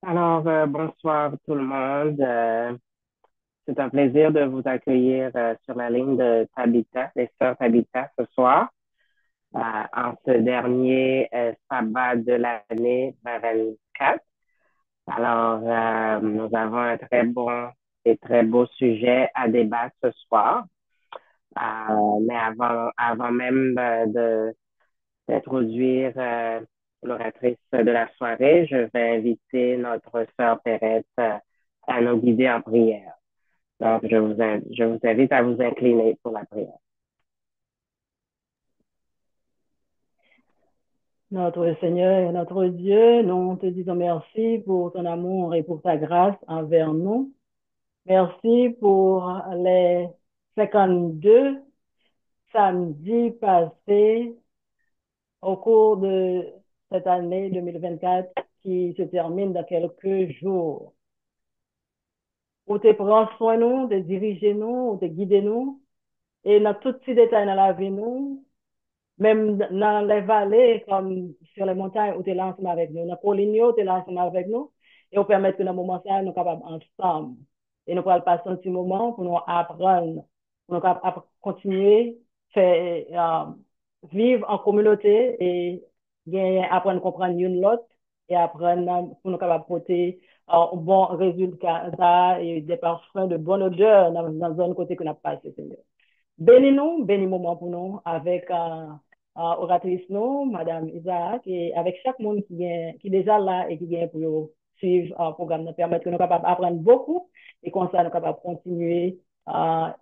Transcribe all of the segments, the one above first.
Bonsoir tout le monde. C'est un plaisir de vous accueillir sur la ligne de Tabitha, les sœurs Tabitha, ce soir, en ce dernier sabbat de l'année 2024. Nous avons un très bon et très beau sujet à débattre ce soir. Mais avant même d'introduire l'oratrice de la soirée, je vais inviter notre sœur Perrette à nous guider en prière. Donc, je vous invite à vous incliner pour la prière. Notre Seigneur et notre Dieu, nous te disons merci pour ton amour et pour ta grâce envers nous. Merci pour les 52 samedis passés au cours de cette année 2024 qui se termine dans quelques jours. Où te prends soin de nous, de diriger nous, de guider nous, et dans tout petit détail dans la vie nous, même dans les vallées, comme sur les montagnes, où tu es là ensemble avec nous. Dans les collines, tu es là ensemble avec nous. Et on permet que dans le moment ça, nous sommes capables ensemble. Et nous pourrons passer un petit moment pour nous apprendre, pour nous continuer, faire, vivre en communauté et apprendre à comprendre l'une l'autre et apprendre pour nous capables de porter un bon résultat et des parfums de bonne odeur dans zone côté que nous avons passé, Seigneur. Bénis-nous, bénis moment pour nous avec oratrice nous, Madame Isaac, et avec chaque monde qui est déjà là et qui vient pour suivre le programme, nous permettre que nous sommes capables d'apprendre beaucoup et comme ça, nous sommes capables de continuer à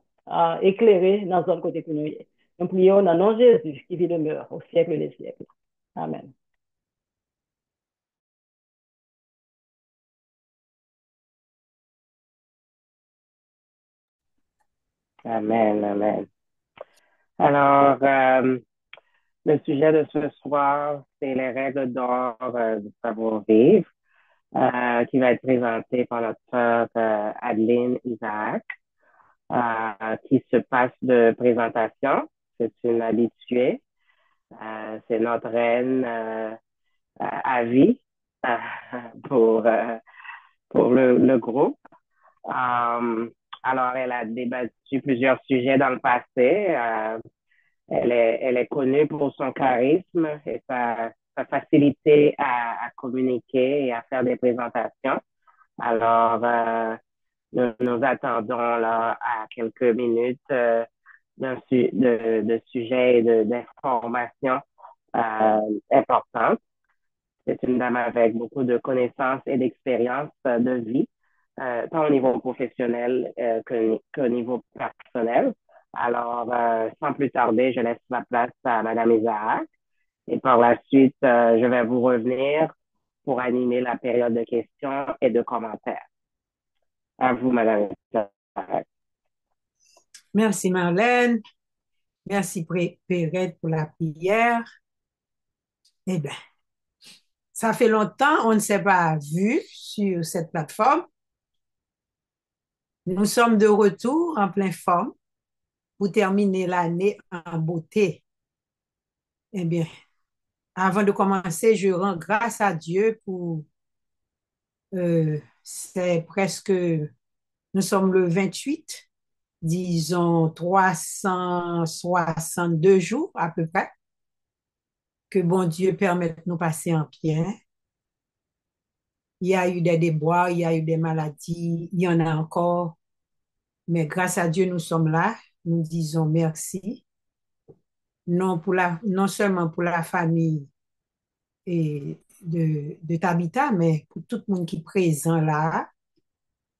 éclairer dans zone côté que nous y est. Nous prions dans le nom de Jésus qui vit demeure au siècle des siècles. Amen. Amen, amen. Alors, euh, le sujet de ce soir, c'est les règles d'or du savoir-vivre, qui va être présenté par notre sœur Adeline Isaac, qui se passe de présentation. C'est une habituée. C'est notre reine à vie euh, pour, euh, pour le groupe. Euh, elle a débattu plusieurs sujets dans le passé. Elle est connue pour son charisme et sa facilité à communiquer et à faire des présentations. Alors, euh, nous attendons là à quelques minutes de sujets et d'informations importantes. C'est une dame avec beaucoup de connaissances et d'expérience de vie, tant au niveau professionnel qu'au niveau personnel. Sans plus tarder, je laisse la place à Madame Isaac et par la suite, je vais vous revenir pour animer la période de questions et de commentaires. À vous, Madame Isaac. Merci Marlène, merci Perrette pour la prière. Eh bien, ça fait longtemps, on ne s'est pas vu sur cette plateforme. Nous sommes de retour en pleine forme pour terminer l'année en beauté. Eh bien, avant de commencer, je rends grâce à Dieu pour, c'est presque, nous sommes le 28, disons 362 jours à peu près, que bon Dieu permette de nous passer en bien. Il y a eu des déboires, il y a eu des maladies, il y en a encore, mais grâce à Dieu, nous sommes là. Nous disons merci, non seulement pour la famille et de Tabitha, mais pour tout le monde qui est présent là,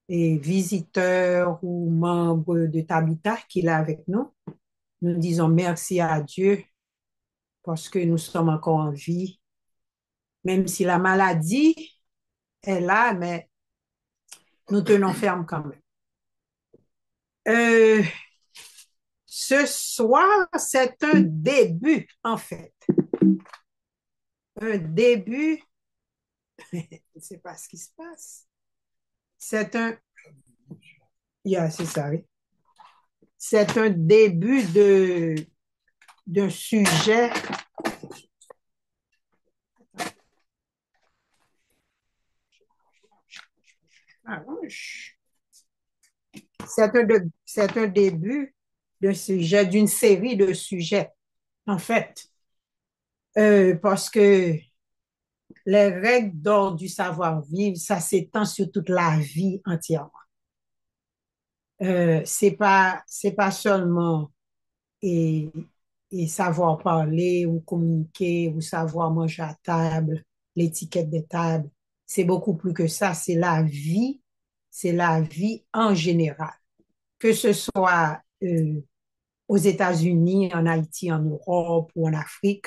et visiteurs ou membres de Tabitha qui est là avec nous. Nous disons merci à Dieu parce que nous sommes encore en vie, même si la maladie est là, mais nous tenons ferme quand même. Euh, Ce soir, c'est un début, en fait. Un début, je ne sais pas ce qui se passe. C'est un, yeah, c'est ça, oui. C'est un début d'un sujet. Ah, c'est un début de sujet, d'une série de sujets, en fait, parce que les règles d'or du savoir-vivre, ça s'étend sur toute la vie entièrement. C'est pas seulement et, et savoir parler ou communiquer ou savoir manger à table, l'étiquette des tables. C'est beaucoup plus que ça. C'est la vie en général. Que ce soit aux États-Unis, en Haïti, en Europe ou en Afrique,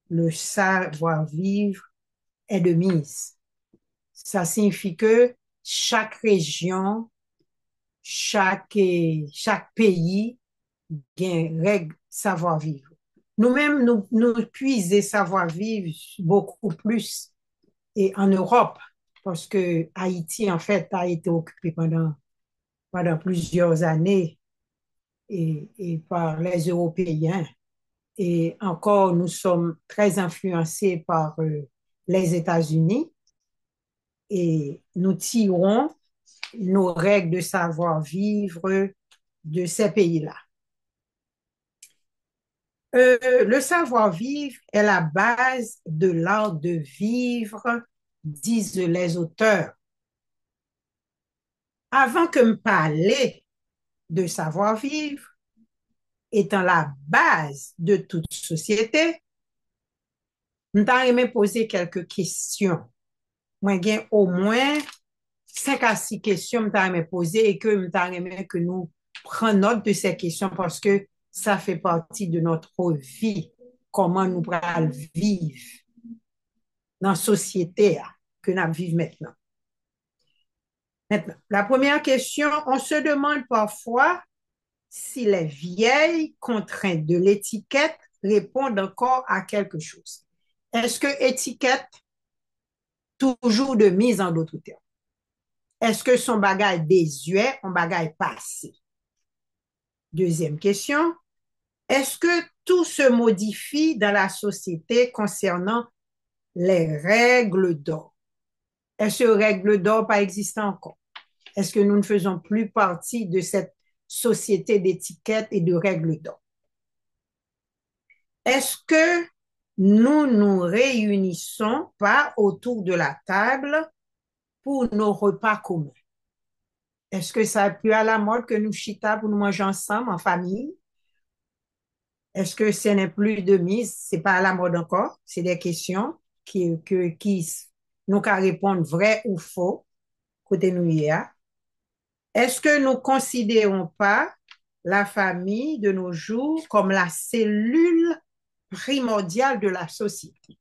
le savoir-vivre est de mise. Ça signifie que chaque région, chaque pays gain règle savoir-vivre. Nous-mêmes, nous puiser savoir-vivre beaucoup plus et en Europe, parce que Haïti, en fait, a été occupé pendant plusieurs années et par les Européens. Et encore, nous sommes très influencés par les États-Unis et nous tirons nos règles de savoir-vivre de ces pays-là. Le savoir-vivre est la base de l'art de vivre, disent les auteurs. Avant que me parler de savoir-vivre, étant la base de toute société, je t'ai poser quelques questions. Moi, j'ai au moins 5 à 6 questions que je poser et que que nous prenions note de ces questions parce que ça fait partie de notre vie, comment nous allons vivre dans la société que nous vivons maintenant. Maintenant, la première question, on se demande parfois si les vieilles contraintes de l'étiquette répondent encore à quelque chose. Est-ce que étiquette, toujours de mise en d'autres termes? Est-ce que son bagage désuet, on bagage passé? Deuxième question, est-ce que tout se modifie dans la société concernant les règles d'or? Est-ce que les règles d'or pas existent encore? Est-ce que nous ne faisons plus partie de cette société d'étiquettes et de règles d'or? Est-ce que nous nous réunissons pas autour de la table pour nos repas communs? Est-ce que ça a plus à la mode que nous chita pour nous manger ensemble en famille? Est-ce que ce n'est plus de mise? C'est pas à la mode encore. C'est des questions qui nous qu'à répondre vrai ou faux côté nous hier. Est-ce que nous considérons pas la famille de nos jours comme la cellule primordiale de la société?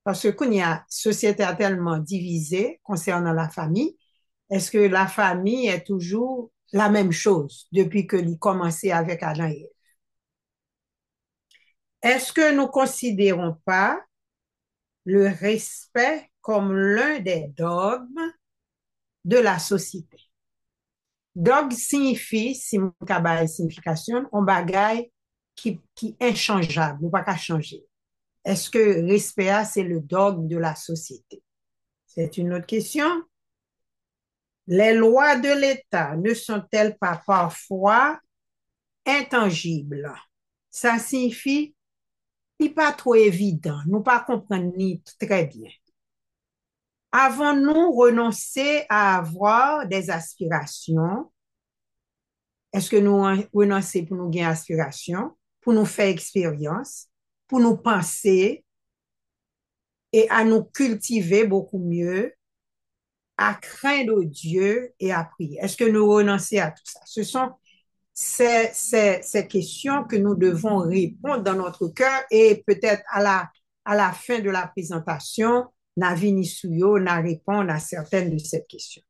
Parce que quand la société a tellement divisé concernant la famille, est-ce que la famille est toujours la même chose depuis que l'on commencé avec Adam et Ève? Est-ce que nous considérons pas le respect comme l'un des dogmes de la société? Dogme signifie, si mon cabal signification, on bagaille qui est inchangeable, ou pas qu'à changer. Est-ce que respect, c'est le dogme de la société? C'est une autre question. Les lois de l'État ne sont-elles pas parfois intangibles? Ça signifie, il n'est pas trop évident, nous pas comprendre ni très bien. Avons-nous renoncé à avoir des aspirations? Est-ce que nous renoncer pour nous gagner aspiration, pour nous faire expérience, pour nous penser et à nous cultiver beaucoup mieux, à craindre Dieu et à prier? Est-ce que nous renoncer à tout ça? Ce sont ces questions que nous devons répondre dans notre cœur et peut-être à la fin de la présentation, Navini Souyo n'a répondre à certaines de ces questions.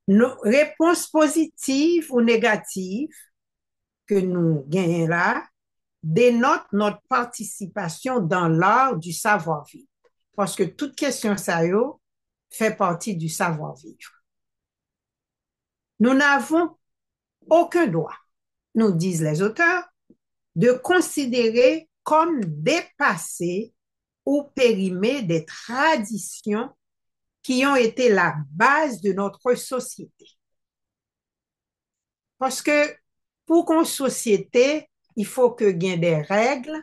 Nos réponses positives ou négatives que nous gagnons là dénotent notre participation dans l'art du savoir-vivre. Parce que toute question ça fait partie du savoir-vivre. Nous n'avons aucun droit, nous disent les auteurs, de considérer comme dépassées ou périmées des traditions qui ont été la base de notre société. Parce que pour qu'une société, il faut qu'il y ait des règles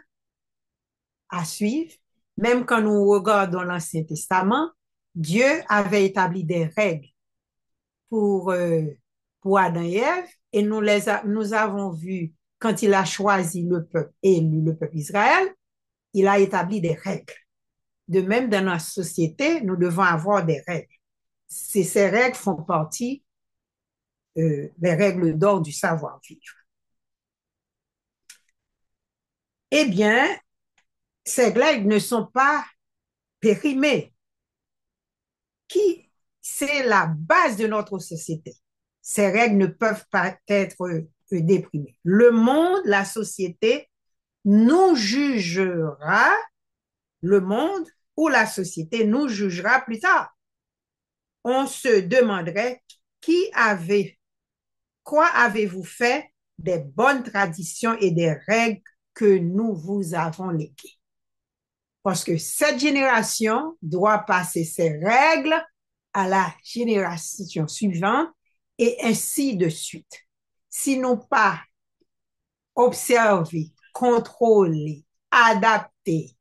à suivre. Même quand nous regardons l'Ancien Testament, Dieu avait établi des règles pour, euh, pour Adam et Ève et nous avons vu quand il a choisi le peuple et le peuple Israël, il a établi des règles. De même, dans notre société, nous devons avoir des règles. Ces règles font partie des règles d'or du savoir-vivre. Eh bien, ces règles ne sont pas périmées. C'est la base de notre société. Ces règles ne peuvent pas être déprimées. Le monde, la société, nous jugera, le monde ou la société nous jugera plus tard. On se demanderait quoi avez-vous fait des bonnes traditions et des règles que nous vous avons léguées. Parce que cette génération doit passer ses règles à la génération suivante et ainsi de suite. Sinon pas observer, contrôler, adapter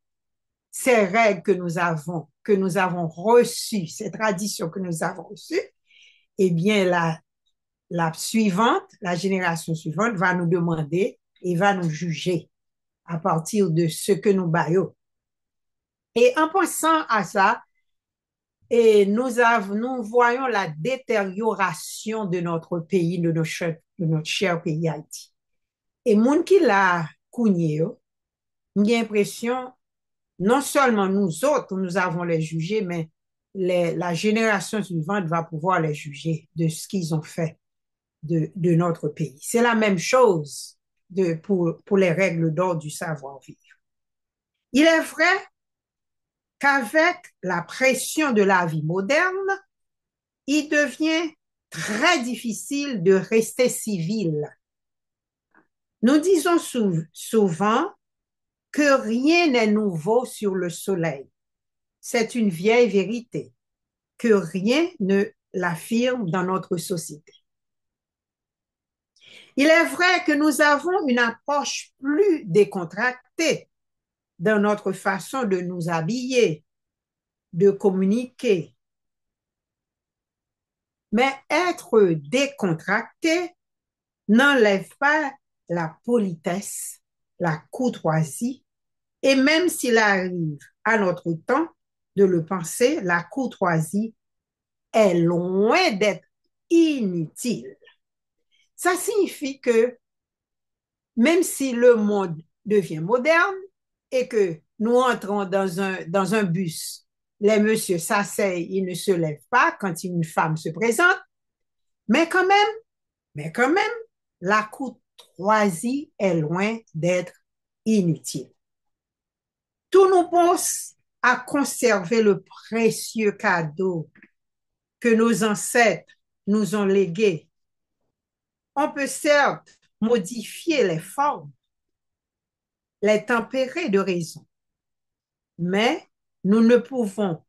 ces règles que nous avons reçues, ces traditions que nous avons reçues, eh bien, la suivante, la génération suivante va nous demander et va nous juger à partir de ce que nous baillons. Et en pensant à ça, et nous voyons la détérioration de notre pays, de notre cher pays Haïti. Et moun qui l'a kounye, j'ai l'impression, non seulement nous autres, nous avons les jugés, mais la génération suivante va pouvoir les juger de ce qu'ils ont fait de notre pays. C'est la même chose pour les règles d'or du savoir-vivre. Il est vrai qu'avec la pression de la vie moderne, il devient très difficile de rester civil. Nous disons souvent que rien n'est nouveau sur le soleil. C'est une vieille vérité, que rien ne l'affirme dans notre société. Il est vrai que nous avons une approche plus décontractée dans notre façon de nous habiller, de communiquer. Mais être décontracté n'enlève pas la politesse, la courtoisie, et même s'il arrive à notre temps de le penser, la courtoisie est loin d'être inutile. Ça signifie que même si le monde devient moderne et que nous entrons dans un bus, les messieurs s'asseyent, ils ne se lèvent pas quand une femme se présente, mais quand même, la courtoisie est loin d'être inutile. Tout nous pousse à conserver le précieux cadeau que nos ancêtres nous ont légué. On peut certes modifier les formes, les tempérer de raison, mais nous ne pouvons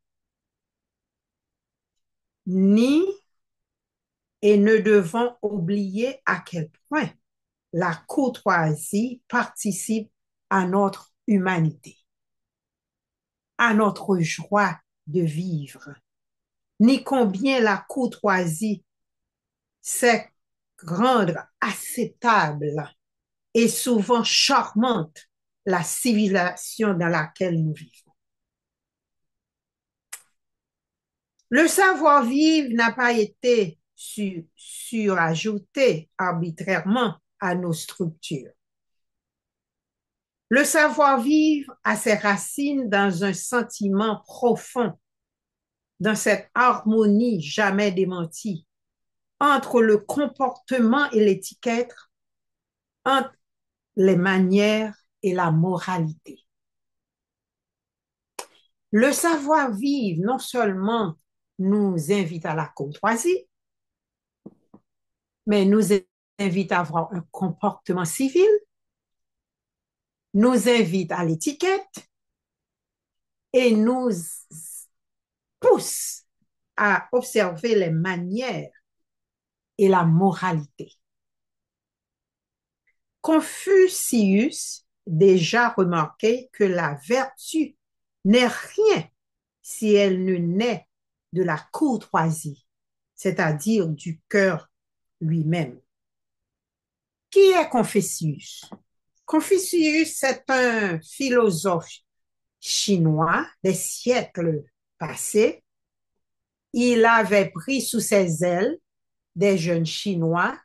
ni et ne devons oublier à quel point la courtoisie participe à notre humanité, à notre joie de vivre, ni combien la courtoisie sait rendre acceptable et souvent charmante la civilisation dans laquelle nous vivons. Le savoir-vivre n'a pas été surajouté arbitrairement à nos structures. Le savoir-vivre a ses racines dans un sentiment profond, dans cette harmonie jamais démentie entre le comportement et l'étiquette, entre les manières et la moralité. Le savoir-vivre non seulement nous invite à la courtoisie, mais nous invite à avoir un comportement civil, nous invite à l'étiquette et nous pousse à observer les manières et la moralité. Confucius déjà remarqué que la vertu n'est rien si elle ne naît de la courtoisie, c'est-à-dire du cœur lui-même. Qui est Confucius? Confucius est un philosophe chinois des siècles passés. Il avait pris sous ses ailes des jeunes Chinois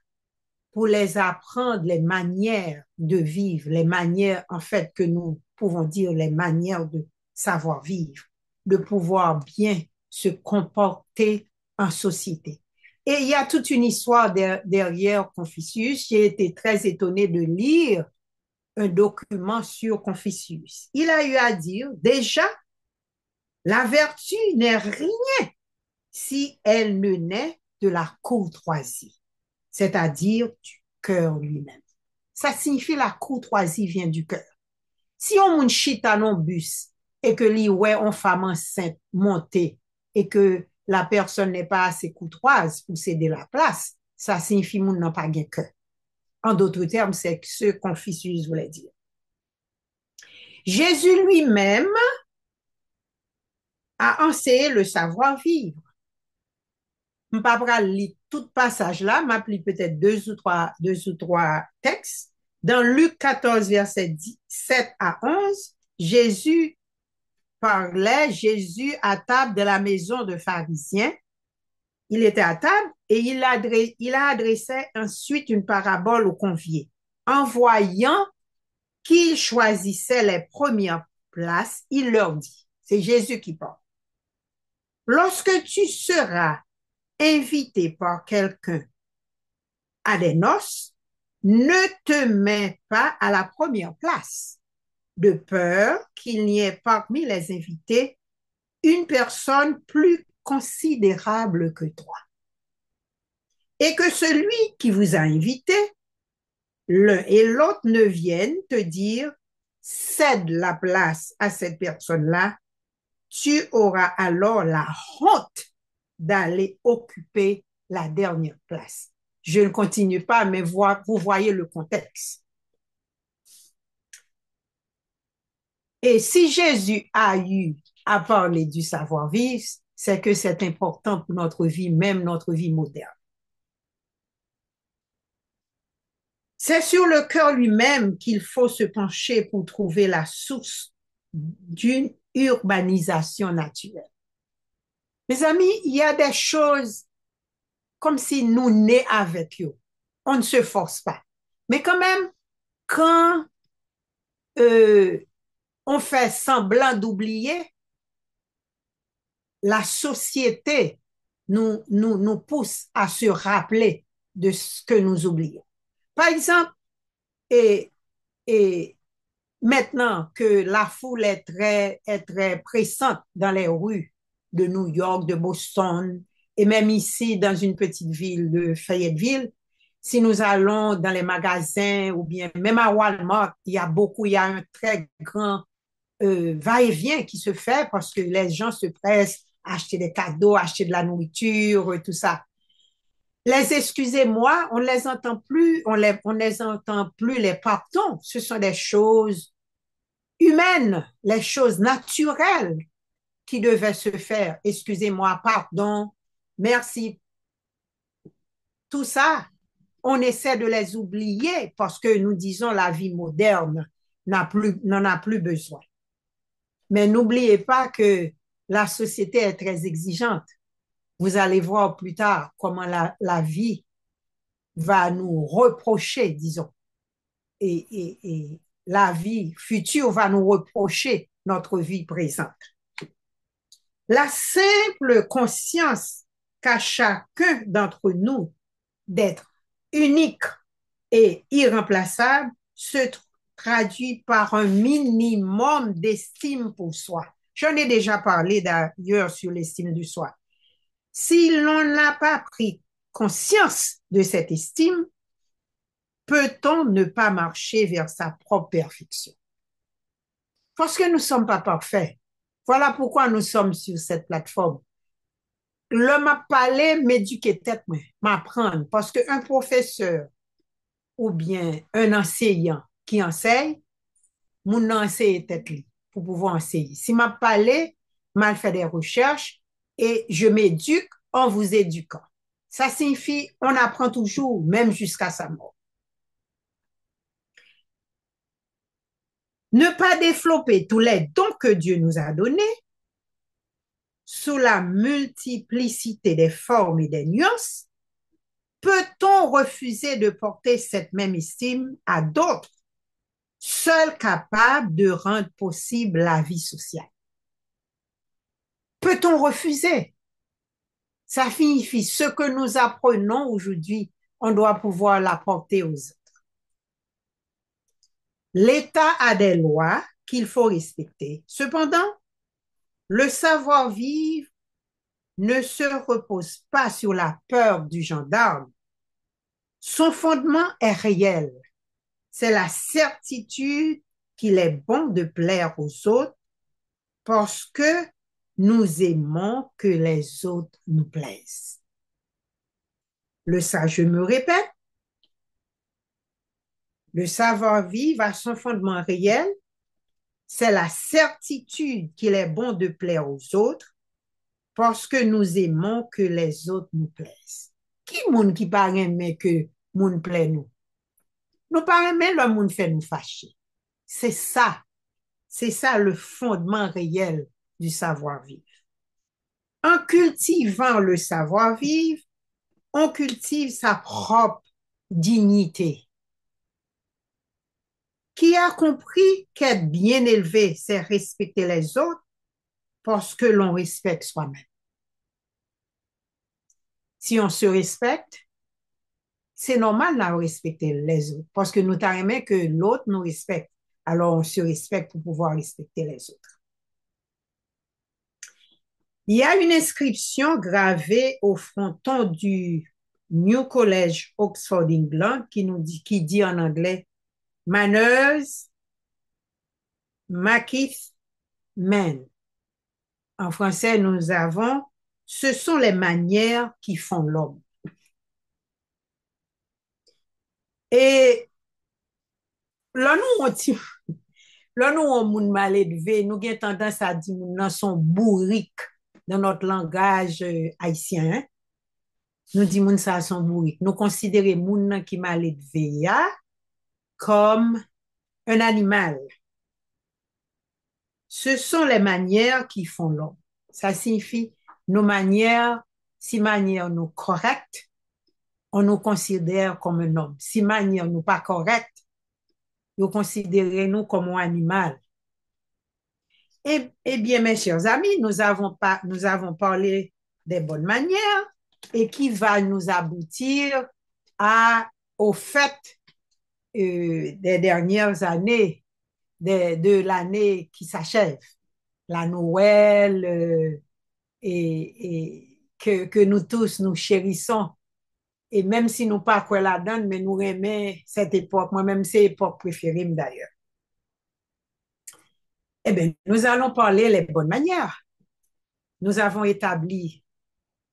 pour les apprendre les manières de vivre, les manières, en fait, que nous pouvons dire les manières de savoir vivre, de pouvoir bien se comporter en société. Et il y a toute une histoire derrière Confucius. J'ai été très étonnée de lire un document sur Confucius. Il a eu à dire, déjà, la vertu n'est rien si elle ne naît de la courtoisie, c'est-à-dire du cœur lui-même. Ça signifie la courtoisie vient du cœur. Si on moun chita non bus et que li ouais on femme enceinte monter et que la personne n'est pas assez courtoise pour céder la place, ça signifie moun n'a pas gain cœur. En d'autres termes, c'est ce que Confucius voulait dire. Jésus lui-même a enseigné le savoir-vivre. Je ne vais pas lire tout passage là, je vais peut-être deux ou trois textes. Dans Luc 14, verset 7 à 11, Jésus Jésus à table de la maison de pharisiens. Il était à table et il a adressé ensuite une parabole aux conviés. En voyant qu'ils choisissaient les premières places, il leur dit, c'est Jésus qui parle, lorsque tu seras invité par quelqu'un à des noces, ne te mets pas à la première place, de peur qu'il n'y ait parmi les invités une personne plus considérable que toi. Et que celui qui vous a invité, l'un et l'autre ne viennent te dire, cède la place à cette personne-là, tu auras alors la honte d'aller occuper la dernière place. Je ne continue pas, mais vous voyez le contexte. Et si Jésus a eu à parler du savoir-vivre, c'est que c'est important pour notre vie, même notre vie moderne. C'est sur le cœur lui-même qu'il faut se pencher pour trouver la source d'une urbanisation naturelle. Mes amis, il y a des choses comme si nous nés avec eux. On ne se force pas. Mais quand même, quand on fait semblant d'oublier, la société nous pousse à se rappeler de ce que nous oublions. Par exemple, et maintenant que la foule est très pressante dans les rues de New York, de Boston, et même ici dans une petite ville de Fayetteville, si nous allons dans les magasins ou bien même à Walmart, il y a un très grand va-et-vient qui se fait parce que les gens se pressent à acheter des cadeaux, à acheter de la nourriture, tout ça. Les excusez-moi, on les entend plus, on les entend plus les pardons. Ce sont des choses humaines, les choses naturelles qui devaient se faire. Excusez-moi, pardon, merci. Tout ça, on essaie de les oublier parce que nous disons la vie moderne n'en a plus besoin. Mais n'oubliez pas que la société est très exigeante. Vous allez voir plus tard comment la vie va nous reprocher, disons. Et la vie future va nous reprocher notre vie présente. La simple conscience qu'a chacun d'entre nous d'être unique et irremplaçable se traduit par un minimum d'estime pour soi. J'en ai déjà parlé d'ailleurs sur l'estime de soi. Si l'on n'a pas pris conscience de cette estime, peut-on ne pas marcher vers sa propre perfection? Parce que nous ne sommes pas parfaits. Voilà pourquoi nous sommes sur cette plateforme. le m'a parlé, m'éduquer tête, moi, m'apprendre. Parce qu'un professeur ou bien un enseignant qui enseigne, mon enseigne tête li pour pouvoir enseigner. Si m'a parlé, m'a fait des recherches et je m'éduque en vous éduquant. Ça signifie on apprend toujours, même jusqu'à sa mort. Ne pas développer tous les dons que Dieu nous a donnés sous la multiplicité des formes et des nuances, peut-on refuser de porter cette même estime à d'autres, seuls capables de rendre possible la vie sociale? Peut-on refuser? Ça signifie ce que nous apprenons aujourd'hui, on doit pouvoir l'apporter aux autres. L'État a des lois qu'il faut respecter. Cependant, le savoir-vivre ne se repose pas sur la peur du gendarme. Son fondement est réel. C'est la certitude qu'il est bon de plaire aux autres parce que nous aimons que les autres nous plaisent. Je me répète, le savoir-vivre a son fondement réel. C'est la certitude qu'il est bon de plaire aux autres parce que nous aimons que les autres nous plaisent. Qui moun qui pas aimer que moun plaît nous? Nous pas aimer le moun fait nous fâcher. C'est ça. C'est ça le fondement réel du savoir-vivre. En cultivant le savoir-vivre, on cultive sa propre dignité. Qui a compris qu'être bien élevé, c'est respecter les autres parce que l'on respecte soi-même. Si on se respecte, c'est normal de respecter les autres parce que nous t'aimons que l'autre nous respecte. Alors, on se respecte pour pouvoir respecter les autres. Il y a une inscription gravée au fronton du New College Oxford England qui dit en anglais Manners maketh man. En français, nous avons ce sont les manières qui font l'homme. Et là, nous, on moun mal élevé, nous avons tendance à dire nous sont bourriques dans notre langage haïtien. Hein? Nous disons moun ça sont bourriques. Nous considérons moun qui mal élevé comme un animal. Ce sont les manières qui font l'homme. Ça signifie nos manières, si manières nous correctes, on nous considère comme un homme. Si manières nous pas correctes, nous considérons nous comme un animal. Eh bien, mes chers amis, nous avons parlé des bonnes manières et qui va nous aboutir au fait des dernières années, de l'année qui s'achève, la Noël et que nous tous nous chérissons. Et même si nous pas quoi la donne, mais nous aimons cette époque. Moi-même, c'est l'époque préférée d'ailleurs. Eh bien, nous allons parler les bonnes manières. Nous avons établi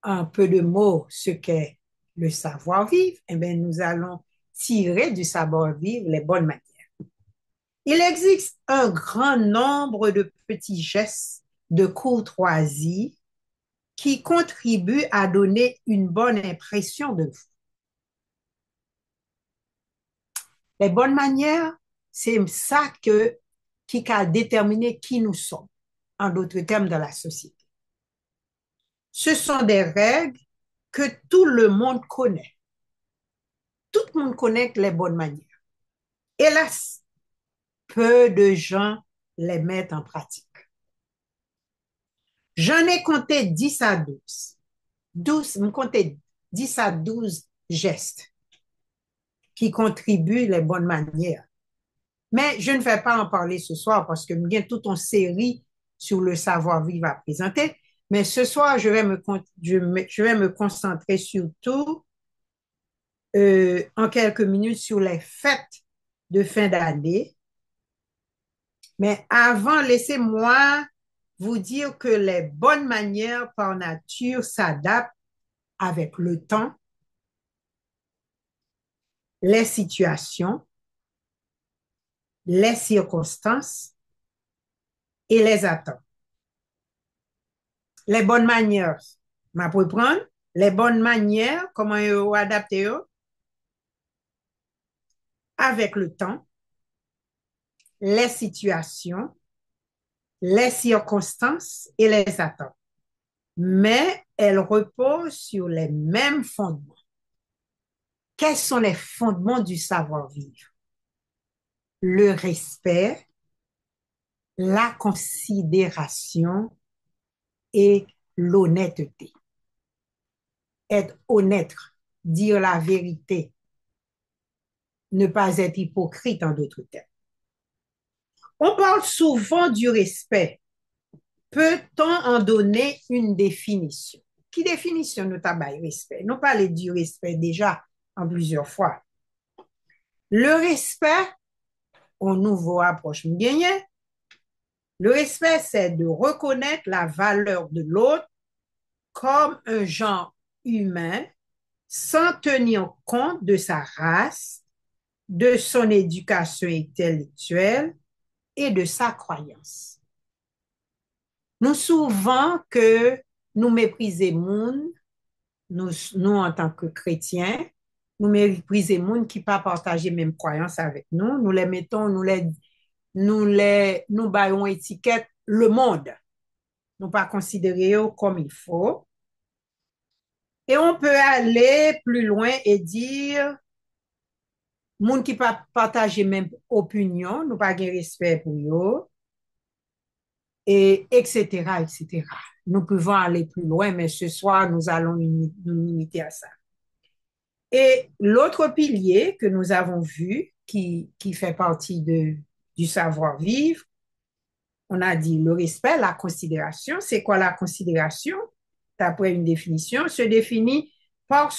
un peu de mots ce qu'est le savoir-vivre. Eh bien, nous allons tirer du savoir-vivre les bonnes manières. Il existe un grand nombre de petits gestes de courtoisie qui contribuent à donner une bonne impression de vous. Les bonnes manières, c'est ça qui a déterminé qui nous sommes, en d'autres termes, dans la société. Ce sont des règles que tout le monde connaît. Tout le monde connaît les bonnes manières. Hélas, peu de gens les mettent en pratique. J'en ai compté 10 à 12. 12, me compté 10 à 12 gestes qui contribuent les bonnes manières. Mais je ne vais pas en parler ce soir parce que j'ai toute une série sur le savoir-vivre à présenter. Mais ce soir, je vais me concentrer surtout en quelques minutes sur les fêtes de fin d'année. Mais avant, laissez-moi vous dire que les bonnes manières par nature s'adaptent avec le temps, les situations, les circonstances et les attentes. Les bonnes manières, ma pour prendre, les bonnes manières, comment vous adapter avec le temps, les situations, les circonstances et les attentes. Mais elles reposent sur les mêmes fondements. Quels sont les fondements du savoir-vivre? Le respect, la considération et l'honnêteté. Être honnête, dire la vérité, ne pas être hypocrite en d'autres termes. On parle souvent du respect. Peut-on en donner une définition? Qui définition nous tabaye respect? Nous parlons du respect déjà en plusieurs fois. Le respect, au nouveau approche gagné, le respect, c'est de reconnaître la valeur de l'autre comme un genre humain sans tenir compte de sa race, de son éducation intellectuelle et de sa croyance. Nous souvent que nous méprisons nous en tant que chrétiens, nous méprisons monde qui pas partager même croyance avec nous, nous les mettons, nous baillons étiquette le monde. Nous pas considérer comme il faut. Et on peut aller plus loin et dire monde qui pas partager même opinion, nous pas de respect pour eux, et etc., etc. Nous pouvons aller plus loin, mais ce soir, nous allons nous limiter à ça. Et l'autre pilier que nous avons vu, qui fait partie du savoir-vivre, on a dit le respect, la considération. C'est quoi la considération? D'après une définition, se définit par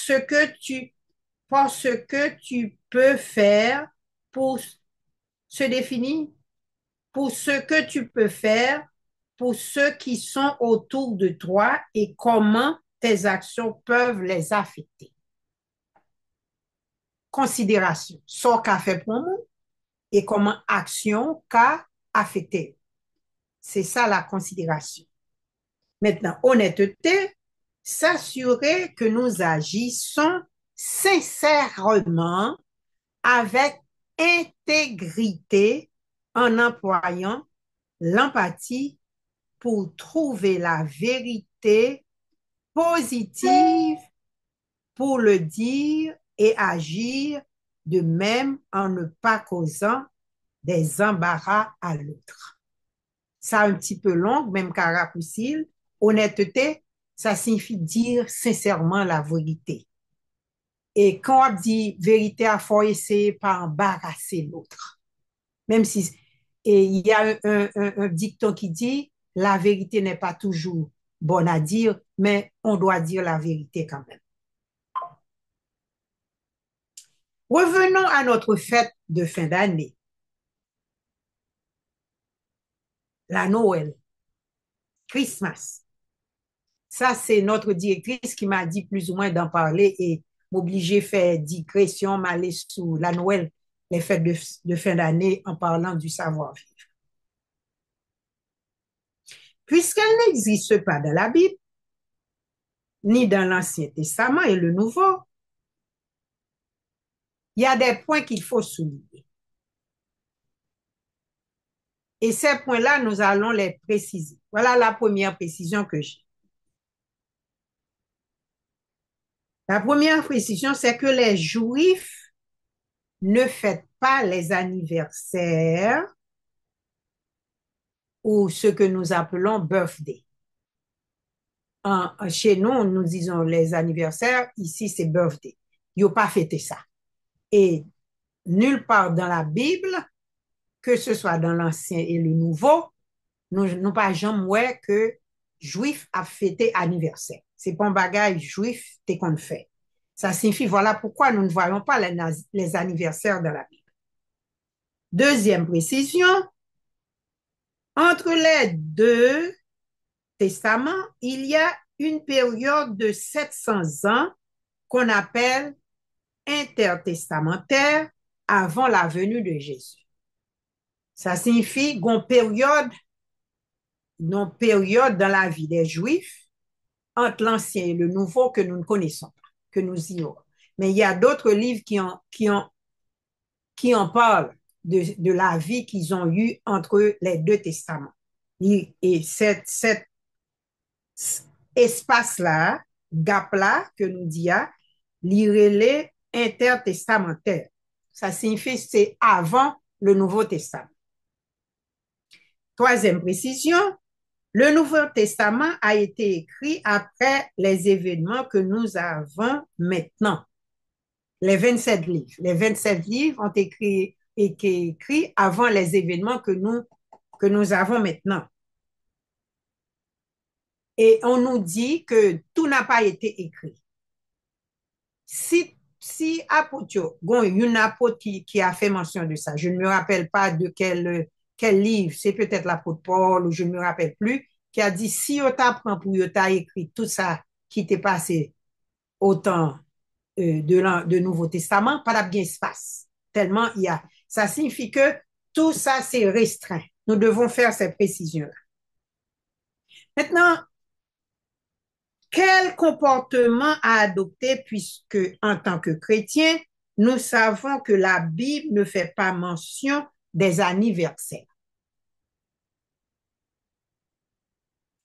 par ce que tu peux faire pour se définir pour ce que tu peux faire pour ceux qui sont autour de toi et comment tes actions peuvent les affecter. Considération, ce qu'a fait pour nous et comment action qu'a affecté. C'est ça la considération. Maintenant, honnêteté, s'assurer que nous agissons sincèrement avec intégrité en employant l'empathie pour trouver la vérité positive pour le dire et agir de même en ne pas causant des embarras à l'autre. Ça un petit peu long, même caracoucile. Honnêteté, ça signifie dire sincèrement la vérité. Et quand on dit vérité, il faut essayer de pas embarrasser l'autre. Même si et il y a un dicton qui dit la vérité n'est pas toujours bonne à dire, mais on doit dire la vérité quand même. Revenons à notre fête de fin d'année, la Noël, Christmas. Ça, c'est notre directrice qui m'a dit plus ou moins d'en parler et m'obliger à faire digression, m'aller sous la Noël, les fêtes de fin d'année en parlant du savoir-vivre. Puisqu'elle n'existe pas dans la Bible, ni dans l'Ancien Testament et le Nouveau, il y a des points qu'il faut souligner. Et ces points-là, nous allons les préciser. Voilà la première précision que j'ai. La première précision, c'est que les Juifs ne fêtent pas les anniversaires ou ce que nous appelons birthday. Chez nous, nous disons les anniversaires, ici c'est birthday. Ils n'ont pas fêté ça. Et nulle part dans la Bible, que ce soit dans l'Ancien et le Nouveau, nous pas jamais que Juif a fêté anniversaire. C'est pas un bagage juif qu'on fait. Ça signifie, voilà pourquoi nous ne voyons pas les anniversaires dans la Bible. Deuxième précision, entre les deux Testament, il y a une période de 700 ans qu'on appelle intertestamentaire avant la venue de Jésus. Ça signifie une période dans la vie des Juifs entre l'Ancien et le Nouveau que nous ne connaissons pas, que nous ignorons. Mais il y a d'autres livres qui en parlent de la vie qu'ils ont eue entre les deux testaments. Et cet espace-là, gap-là, que nous disons, l'irélé intertestamentaire. Ça signifie que c'est avant le Nouveau Testament. Troisième précision, le Nouveau Testament a été écrit après les événements que nous avons maintenant. Les 27 livres. Les 27 livres ont été écrits avant les événements que nous avons maintenant. Et on nous dit que tout n'a pas été écrit. Si apôtre, une apôtre qui a fait mention de ça, je ne me rappelle pas de quel livre, c'est peut-être l'apôtre Paul, ou je ne me rappelle plus, qui a dit, si on t'apprend pour on t'a écrit tout ça qui t'est passé au temps de Nouveau Testament, pas de bien espace. Tellement il y a. Ça signifie que tout ça, c'est restreint. Nous devons faire ces précisions-là. Maintenant, quel comportement à adopter puisque, en tant que chrétien, nous savons que la Bible ne fait pas mention des anniversaires.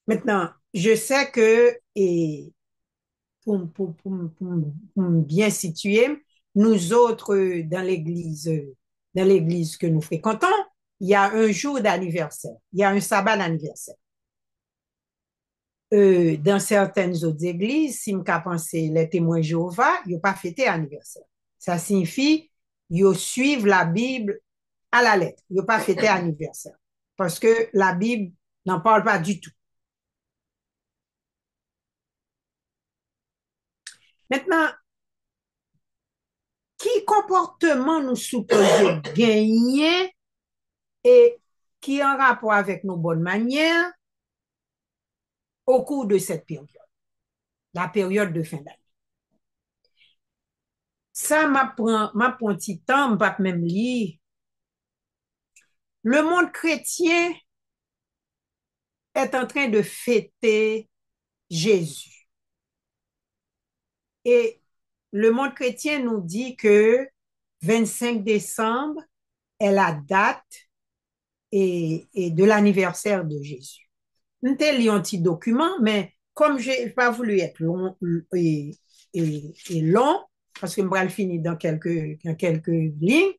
Maintenant, je sais que, et pour bien situer, nous autres dans l'église que nous fréquentons, il y a un jour d'anniversaire, il y a un sabbat d'anniversaire. Dans certaines autres églises, si je pense les témoins Jéhovah, ils n'ont pas fêté anniversaire. Ça signifie ils suivent la Bible à la lettre. Ils n'ont pas fêté anniversaire. Parce que la Bible n'en parle pas du tout. Maintenant, qui comportement nous supposons gagner et qui est en rapport avec nos bonnes manières au cours de cette période, la période de fin d'année. Ça m'apprend un petit temps, pas même lire. Le monde chrétien est en train de fêter Jésus. Et le monde chrétien nous dit que 25 décembre est la date et de l'anniversaire de Jésus. Nous avons lu un petit document, mais comme je n'ai pas voulu être long et long, parce que je vais le finir dans quelques lignes,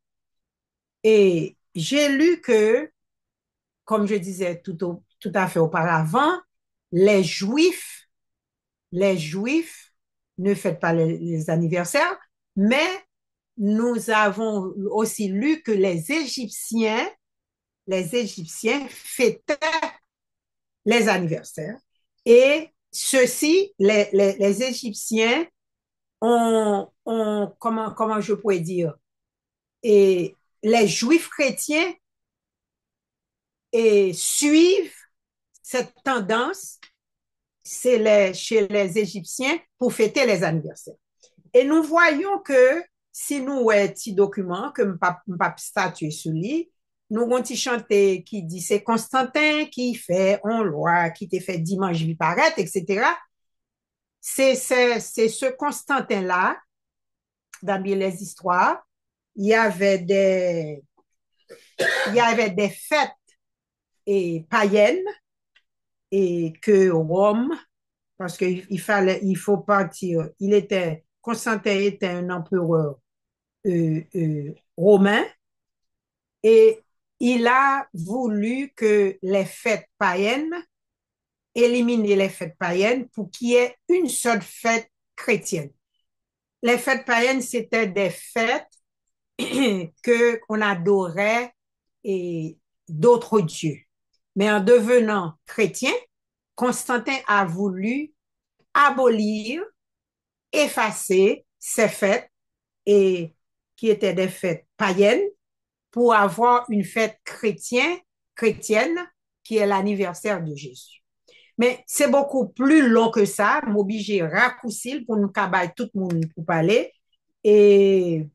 et j'ai lu que, comme je disais tout à fait auparavant, les Juifs ne fêtent pas les anniversaires, mais nous avons aussi lu que les Égyptiens fêtaient les anniversaires. Et ceux-ci, les Égyptiens ont comment je pourrais dire, et les Juifs chrétiens suivent cette tendance chez les Égyptiens pour fêter les anniversaires. Et nous voyons que si nous avons un petit document que je ne pas statuer sur lui, nous avons un petit chanté qui dit c'est Constantin qui fait en loi, qui te fait dimanche vie paraître, etc. C'est ce Constantin-là, dans les histoires, il y avait des fêtes païennes et que Rome, parce qu'il faut partir, Constantin était un empereur romain et il a voulu que les fêtes païennes, éliminer les fêtes païennes pour qu'il y ait une seule fête chrétienne. Les fêtes païennes, c'était des fêtes qu'on adorait et d'autres dieux. Mais en devenant chrétien, Constantin a voulu abolir, effacer ces fêtes et qui étaient des fêtes païennes pour avoir une fête chrétienne qui est l'anniversaire de Jésus. Mais c'est beaucoup plus long que ça. M'oblige raccourcir pour nous cabaye tout le monde pour parler. Et,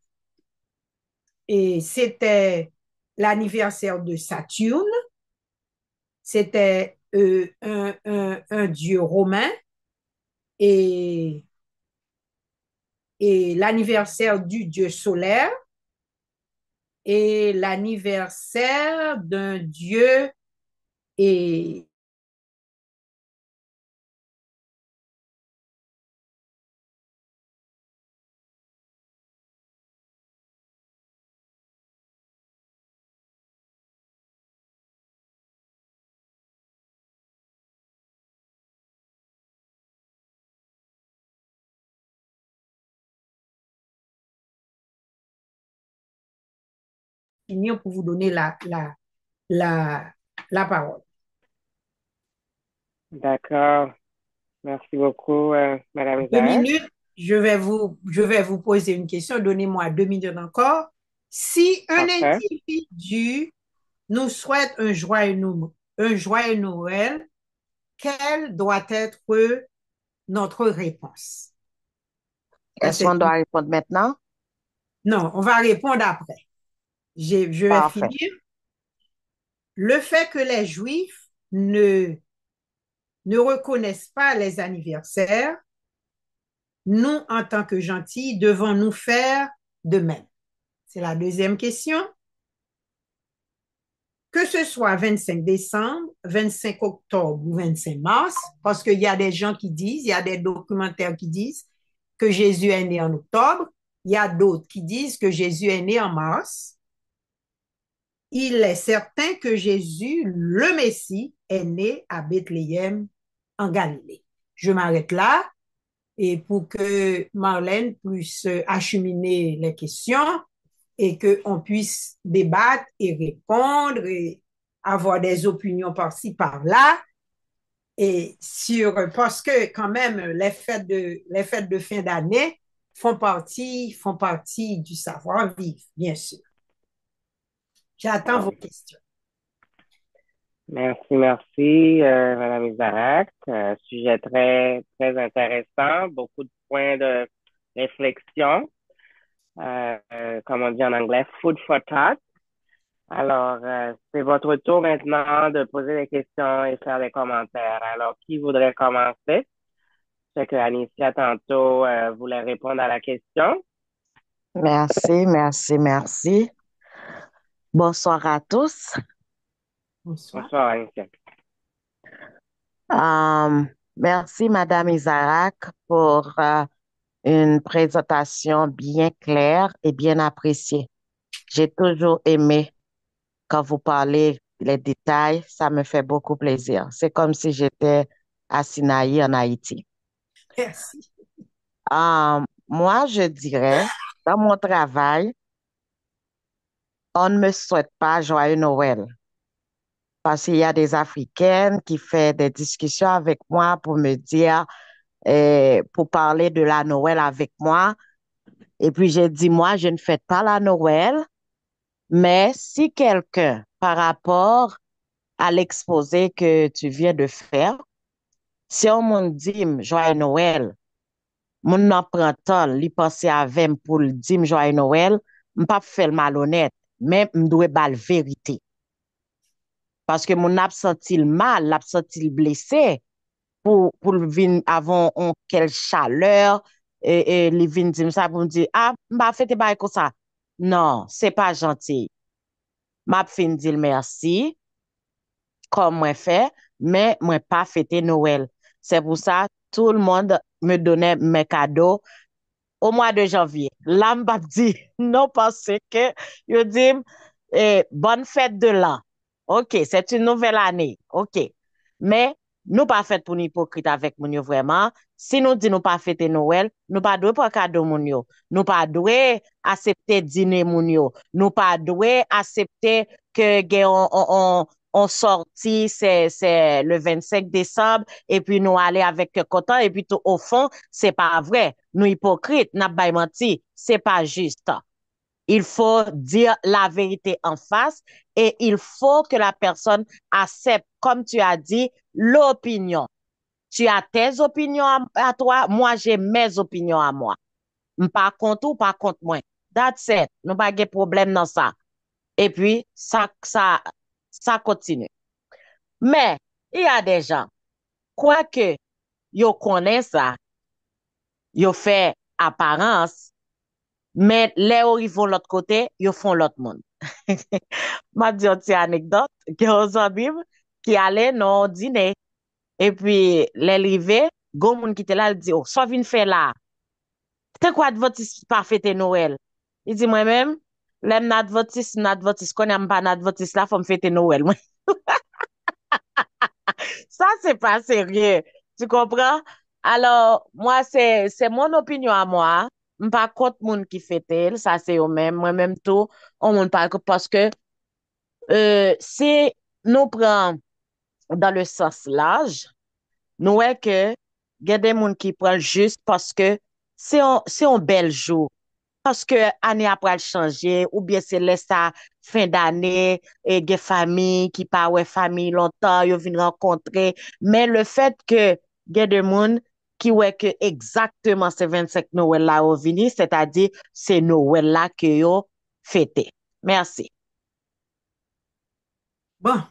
et c'était l'anniversaire de Saturne. C'était un dieu romain. Et, et l'anniversaire du dieu solaire et l'anniversaire d'un dieu et finir pour vous donner la, la parole. D'accord. Merci beaucoup, Madame Deux Isaac. minutes, je vais vous poser une question. Donnez-moi 2 minutes encore. Si un Parfait. individu nous souhaite un joyeux Noël, quelle doit être notre réponse? Ça, Est-ce qu'on doit répondre maintenant? Non, on va répondre après. Je vais Parfait. finir. Le fait que les Juifs ne reconnaissent pas les anniversaires, nous, en tant que gentils, devons nous faire de même. C'est la deuxième question. Que ce soit 25 décembre, 25 octobre ou 25 mars, parce qu'il y a des gens qui disent, il y a des documentaires qui disent que Jésus est né en octobre, il y a d'autres qui disent que Jésus est né en mars. Il est certain que Jésus, le Messie, est né à Bethléem, en Galilée. Je m'arrête là et pour que Marlène puisse acheminer les questions et qu'on puisse débattre et répondre et avoir des opinions par-ci, par-là. Et parce que quand même, les fêtes de fin d'année font partie du savoir-vivre, bien sûr. J'attends vos questions. Merci, Madame Isaac. Sujet très, très intéressant. Beaucoup de points de réflexion. Comme on dit en anglais, food for thought. Alors, c'est votre tour maintenant de poser des questions et faire des commentaires. Alors, qui voudrait commencer? Je sais que Anicia, tantôt, voulait répondre à la question. Merci. Bonsoir à tous. Bonsoir. Bonsoir, Anicia. Merci, Madame Isaac, pour une présentation bien claire et bien appréciée. J'ai toujours aimé quand vous parlez les détails, ça me fait beaucoup plaisir. C'est comme si j'étais à Sinaï en Haïti. Merci. Moi, je dirais, dans mon travail, on ne me souhaite pas joyeux Noël parce qu'il y a des Africaines qui font des discussions avec moi pour me dire, pour parler de la Noël avec moi. Et puis, j'ai dit, moi, je ne fête pas la Noël, mais si quelqu'un, par rapport à l'exposé que tu viens de faire, si on me dit, joyeux Noël, mon nan prend temps, li pense avec pour le dire joyeux Noël, m'pas faire malhonnête, mais m'doit bal vérité. Parce que mon ap senti le mal, l'ap senti le blessé pour le vin avant on quelle chaleur et les vin dire ça pour me dire ah m'pa fête pas comme ça. Non, c'est pas gentil. M'a fin dire merci comme moi fait, mais moi pas fêter Noël. C'est pour ça tout le monde me donnait mes cadeaux au mois de janvier. Là, m'a dit non parce que yo dit bonne fête de l'an. OK, c'est une nouvelle année. OK. Mais nous pas fait pour nous hypocrite avec moun yo vraiment. Si nous dit nous pas fêter Noël, nous pas doué pour cadeau moun yo. Nous pas doué accepter dîner moun yo. Nous pas doué accepter que gen on sorti c'est le 25 décembre et puis nous aller avec content et puis tout au fond, c'est pas vrai. Nous hypocrites, n'a pas menti, c'est pas juste. Il faut dire la vérité en face et il faut que la personne accepte, comme tu as dit, l'opinion. Tu as tes opinions à toi, moi j'ai mes opinions à moi. Pas contre ou pas contre moi. That's it. Nous pas de problème dans ça. Et puis, ça continue. Mais, il y a des gens, quoique, ils connaissent ça, ils font apparence, mais les ils vont l'autre côté, ils font l'autre monde. M'a dit une petite anecdote, que aux amis qui allaient dans dîner, et puis, les arrivés, gon moun qui était là, il dit, oh, soit vin faire là. T'es quoi advertis pas fêter Noël? Il dit, moi-même, l'aime n'advertis, qu'on aime pas n'advertis là, faut me fêter Noël. Ça, c'est pas sérieux. Tu comprends? Alors, moi, c'est mon opinion à moi. Pas contre moun qui fête elle, ça c'est eux même. Moi-même tout, on moun pas parce que si nous prenons dans le sens large, nous voyons que il y a des gens qui prennent juste parce que c'est un bel jour. Parce que année après changer, ou bien c'est laisse ça fin d'année, et des familles qui pas ouais famille longtemps, ils viennent rencontrer. Mais le fait que il y a des gens qui ouais que exactement c'est 25 Noël là au vini, c'est-à-dire c'est Noël là que yo fêté. Merci. Bon,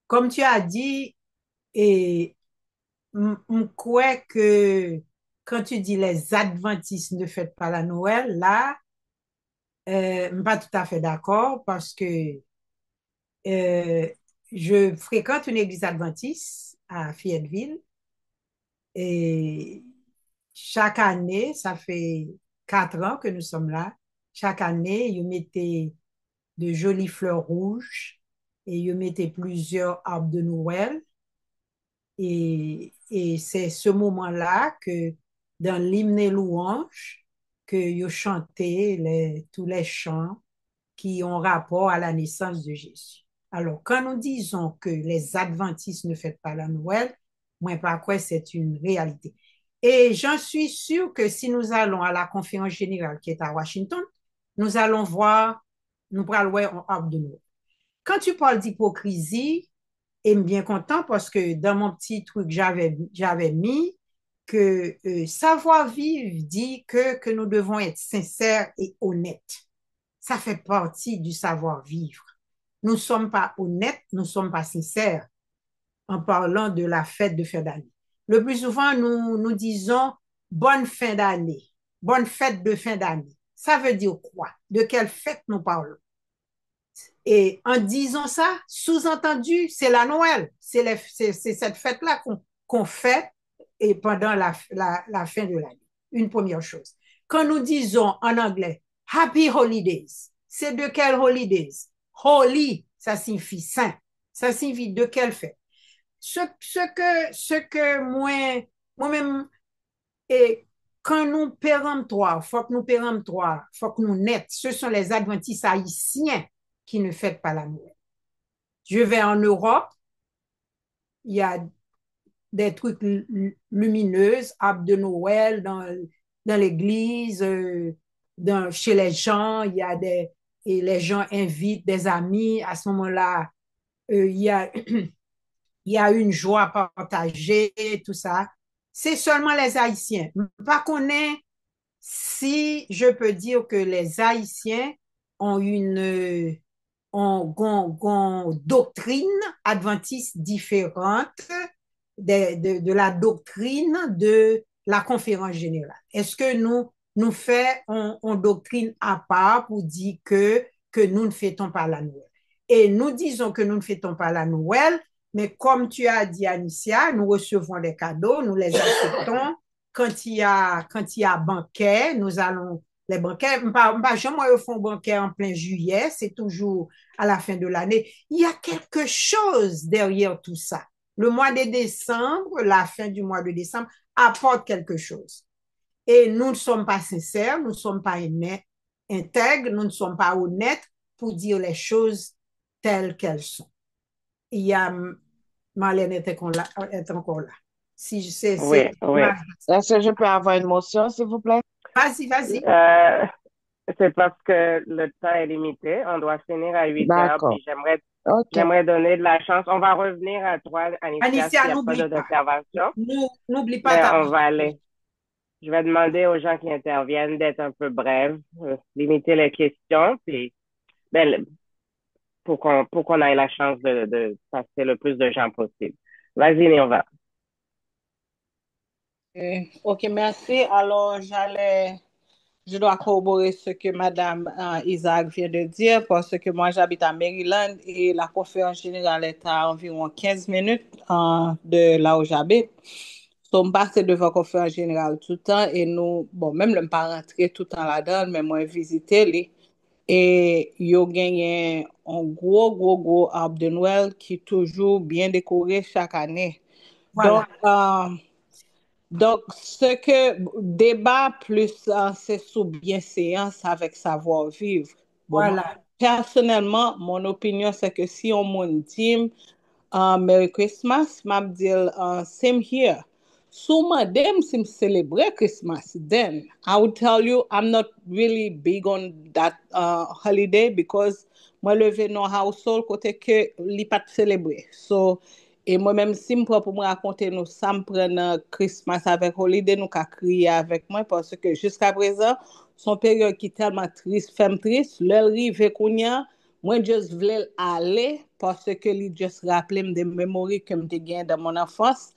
comme tu as dit, et crois que quand tu dis les Adventistes ne fêtent pas la Noël, là, pas tout à fait d'accord parce que euh, je fréquente une église adventiste à Fayetteville et chaque année, ça fait 4 ans que nous sommes là, chaque année, ils mettaient de jolies fleurs rouges et ils mettaient plusieurs arbres de Noël. Et c'est ce moment-là que dans l'hymne et louange, que ils chantaient tous les chants qui ont rapport à la naissance de Jésus. Alors, quand nous disons que les adventistes ne fêtent pas la Noël, moi, par quoi c'est une réalité. Et j'en suis sûre que si nous allons à la conférence générale qui est à Washington, nous allons voir, nous allons voir un arbre de Noël. Quand tu parles d'hypocrisie, et bien content parce que dans mon petit truc, j'avais mis que savoir-vivre dit que nous devons être sincères et honnêtes. Ça fait partie du savoir-vivre. Nous ne sommes pas honnêtes, nous ne sommes pas sincères en parlant de la fête de fin d'année. Le plus souvent, nous disons bonne fin d'année, bonne fête de fin d'année. Ça veut dire quoi? De quelle fête nous parlons? Et en disant ça, sous-entendu, c'est la Noël. C'est cette fête-là qu'on fait et pendant la fin de l'année. Une première chose. Quand nous disons en anglais Happy Holidays, c'est de quelle holidays? Holy, ça signifie saint. Ça signifie de quelle fête? Ce que moi-même, et quand nous péremptoires, faut que nous net, ce sont les adventistes haïtiens qui ne fêtent pas la Noël. Je vais en Europe, il y a des trucs lumineux, arbres de Noël dans l'église, chez les gens, et les gens invitent des amis. À ce moment-là, il y a une joie partagée, tout ça. C'est seulement les Haïtiens. Pas qu'on est, si je peux dire que les Haïtiens ont une doctrine adventiste différente de la doctrine de la conférence générale. Est-ce que nous faisons une doctrine à part pour dire que nous ne fêtons pas la Noël? Et nous disons que nous ne fêtons pas la Noël, mais comme tu as dit, Anicia, nous recevons des cadeaux, nous les acceptons. Quand il y a banquet, nous allons les banquets. Jamais ils font banquet en plein juillet, c'est toujours à la fin de l'année. Il y a quelque chose derrière tout ça. Le mois de décembre, la fin du mois de décembre, apporte quelque chose. Et nous ne sommes pas sincères, nous ne sommes pas intègres, nous ne sommes pas honnêtes pour dire les choses telles qu'elles sont. Il y a Marlène est encore là. Si je sais, Oui, oui. Est-ce que je peux avoir une motion, s'il vous plaît? Vas-y. C'est parce que le temps est limité. On doit finir à 8 heures. D'accord. Puis j'aimerais OK. J'aimerais donner de la chance. On va revenir à toi, Anicia, s'il Anicia, n'y a pas n'oublie d'autres pas. interventions, N'oublie pas mais ta on va parole. aller. Je vais demander aux gens qui interviennent d'être un peu brèves, limiter les questions, puis ben, pour qu'on ait la chance de passer le plus de gens possible. Vas-y, Nirva. Ok, merci. Alors, je dois corroborer ce que Madame Isaac vient de dire parce que moi, j'habite à Maryland et la conférence générale est à environ 15 minutes de là où j'habite. So, je passe devant la conférence générale tout le temps et nous, bon, même le pas rentrer tout le temps là-dedans, mais moi, visiter les. Et yo gagné un gros arbre de Noël qui est toujours bien décoré chaque année. Donc, Voilà, donc, ce que débat plus c'est sous bienséance avec savoir-vivre. Bon, moi, voilà, personnellement, mon opinion, c'est que si on me dit Merry Christmas, m'a dit same here. So, madam, sim celebrate Christmas, then I would tell you I'm not really big on that holiday because moi, levé dans household côté que li pas célébrer. So, et moi-même, si je pour me raconter nous, ça me prend Christmas avec Holiday, nous qu'à crier avec moi parce que jusqu'à présent, son période qui est tellement triste, femme triste, l'heure rive qu'on y a, moi, je voulais aller parce que lui juste rappelé des mémoires que je gagné dans mon enfance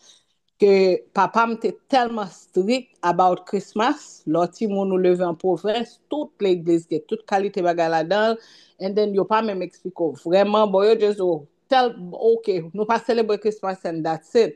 que papa m'était tellement strict about Christmas. L'autre, nous levé en province, toute l'église, toute qualité bagarre là-dedans. And then, yo pas même expliqué vraiment, bon, yo just, oh, tell, ok, nous pas célébrer Christmas and that's it.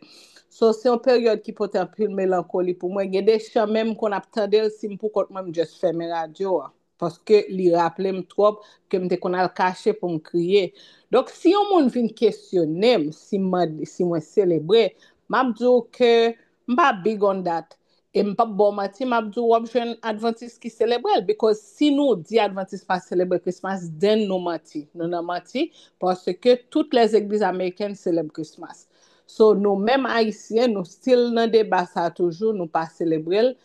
So, c'est une période qui peut être un peu mélancolie pour moi. Il y a des chants même qu'on a attendu si pour qu'on même juste fermer la radio. Parce que li rappelé trop que m'te qu'on a le caché pour me crier. Donc si on moun vient questionner si moi célébrer, m'a dit que m'pa big on that. Et m'pa bon mati m'a dit ou jeune adventiste qui célèbre because si nous dit adventiste pas célébrer Christmas, then nous mati. Nous n'a mati parce que toutes les églises américaines célèbrent Christmas. So nous même haïtiens nous still dans débat ça toujours nous pas célébrer.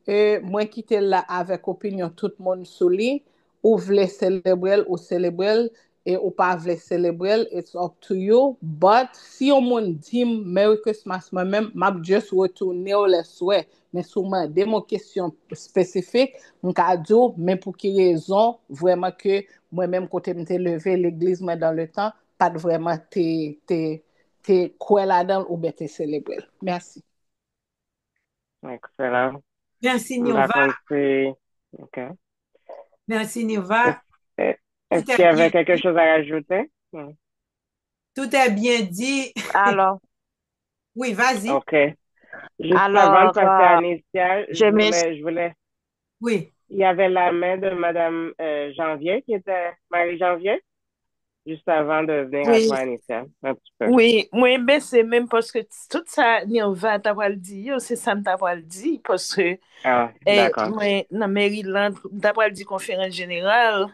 Et moi qui étais là avec opinion tout le monde sous lui, ou voulez célébrer ou célébrer et ou pas voulez célébrer, it's up to you. But si on me dit Merry Christmas moi-même, m'a juste retourner au les souhaits. Mais souvent, des mots questions spécifiques, mon cadeau, mais pour quelle raison, vraiment que moi-même, quand je me levé l'église, mais dans le temps, pas de vraiment te quoi là-dedans ou bien te célébrer. Merci. Excellent. merci Par Nirva, contre, c'est... OK. merci Est-ce Nirva. Tout est-ce qu'il y est bien avait quelque dit, chose à rajouter? tout est bien dit. Alors, Oui, vas-y. OK. Juste avant de alors, passer à Anicia, je m'ex- je voulais, Oui, il y avait la main de Madame Janvier qui était Marie Janvier, juste avant de venir à Oui, toi, Anicia, un petit peu. oui, mwen bese men paske tout sa ni an va t'avoir di yo, se sa m t'avoir di, paske Ah, d'accord. mwen nan Maryland, t'avoir di konferans general,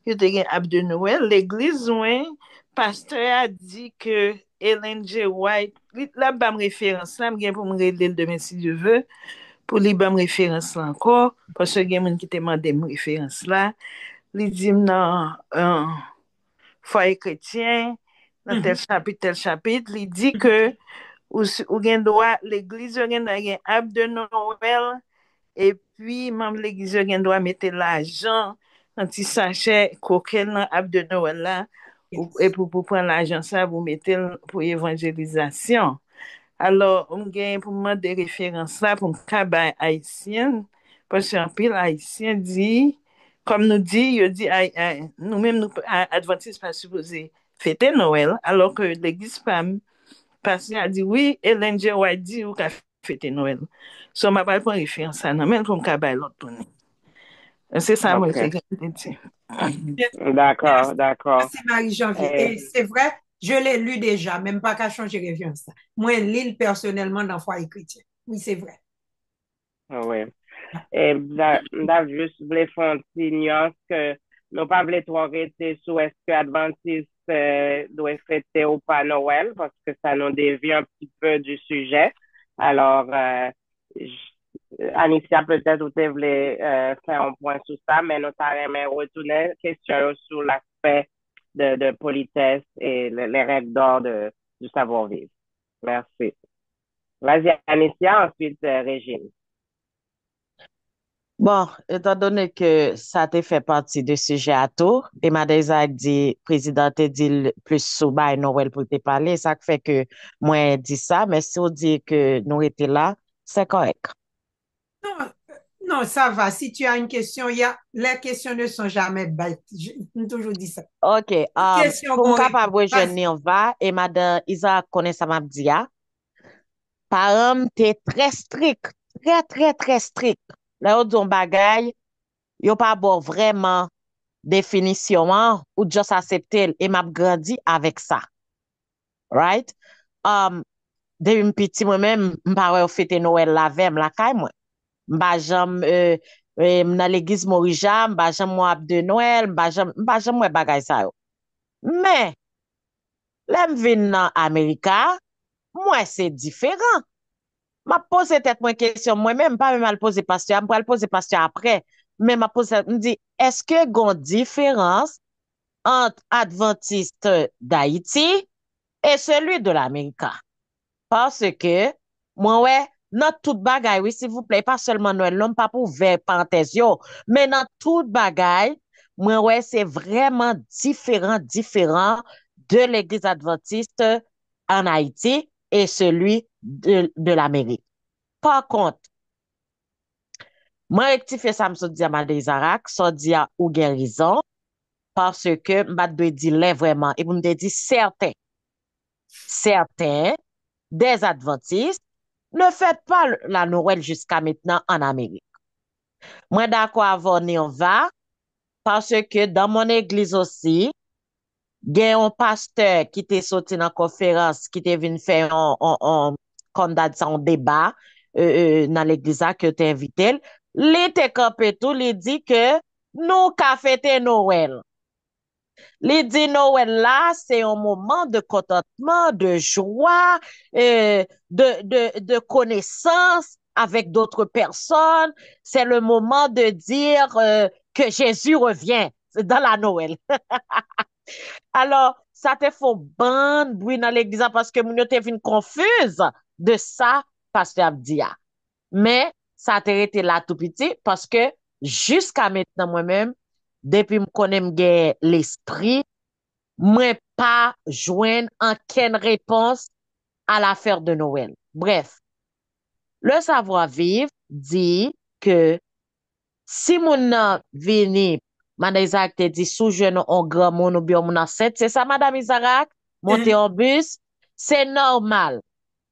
yo te gen ap de Noël, l'eglise mwen, pasteur a di ke Ellen G. White, la bam referans la, m gen pou m redel demen si Dieu veut, pou li bam referans la ankor, paske gen moun ki te mande m referans la, li di m nan foyer chrétien, dans mhm, tel chapitre, il dit que ou gen droit, l'église gen droit gen ap de Noël, et puis même l'église gen droit mettre l'argent dans petit sachet coquel dans ap de Noël là, et yes. pour prendre l'argent ça, vous mettez pour évangélisation. Alors, on gagne pour moi des références là pour me haïtien, parce qu'un pile haïtien dit, comme nous dit, il dit, nous-mêmes, nous, adventistes, pas supposés fêter Noël, alors que l'église femme, parce a dit, oui, Ellen G. White dit, ou qu'a fêter Noël. So, ma pas pour référence à non, même pour me cabaye l'autre tournée. C'est ça, moi, c'est OK. que je dis. D'accord, d'accord. Merci Marie-Janvier. Euh, Et c'est vrai, je l'ai lu déjà, même pas qu'à changer référence. Moi, l'île personnellement dans Foyer chrétien. Oui, c'est vrai. oui. Et m'da juste voulais faire une petite nuance que nous pas voulons trop arrêter sur est-ce que Adventiste doit fêter ou pas Noël, parce que ça nous dévie un petit peu du sujet. Alors, Anicia, peut-être, vous voulez faire un point sur ça, mais nous t'arrêtons retourner question sur l'aspect de politesse et les règles d'or du savoir-vivre. Merci. Vas-y, Anicia, ensuite Régine. Bon, étant donné que ça te fait partie de sujet à tout, et m'a déjà dit, président te dit plus sous bail Noël pour te parler, ça fait que moi dit ça, mais si on dit que nous étions là, c'est correct. Non, non, ça va. Si tu as une question, les questions ne sont jamais bêtes. J'ai toujours dit ça. Ok, Question pour me qu'on capable répond. rejoindre on va, et madame Isa connaît ça m'a dit, parents, t'es très strict, très, très, très strict. Là, on dit un bagay, yo pas bon vraiment définition, hein, ou juste accepter, et m'a grandi avec ça. Right? Um, Depuis un petit moi-même, m'pa wè fêter Noël la veille, la kay moi. M'pa jam dans l'église Morija, m'pa jam moi de Noël, m'pa jam moi bagay sa yo. Mais, lèm vin nan Amerika, moi c'est différent. M'a posé tête moi question moi-même, pas même à le poser pasteur, m'pa le poser pasteur après. Mais m'a posé, me dit, est-ce que gon différence entre Adventiste d'Haïti et celui de l'Amérique? Parce que, moi, ouais, dans tout bagay, oui, s'il vous plaît, pas seulement Noël, l'homme pas pour ouvrir parenthèse, yo, mais dans tout bagay, moi, ouais, c'est vraiment différent de l'Église adventiste en Haïti et celui de l'Amérique. Par contre, moi, rectifier ça, me dit à Madé Zarak, ça dit à ou guérison, parce que, m'a de dire les vraiment, et vous me dit certains des adventistes ne faites pas la Noël jusqu'à maintenant en Amérique. Moi, d'accord avec on va, parce que dans mon église aussi, il y a un pasteur qui était sorti dans la conférence, qui était venu faire comme un débat dans l'église que tu invité. Il était campé tout, il dit que nous, qu'a fêté Noël. Les dit Noël là, c'est un moment de contentement, de joie, de connaissance avec d'autres personnes. C'est le moment de dire que Jésus revient dans la Noël. Alors, ça te fait bon bruit dans l'église parce que moun yo te fin confuse de ça, pasteur Abdia. Mais ça t'a été là tout petit parce que jusqu'à maintenant moi-même, depuis me connais l'esprit, moi pas joindre aucune réponse à l'affaire de Noël. Bref, le savoir-vivre dit que si mon nan vini, madame Isaac te dit sous jeune on grand moun ou bien moun ancêtre, c'est ça madame Isaac, monter en bus, c'est normal.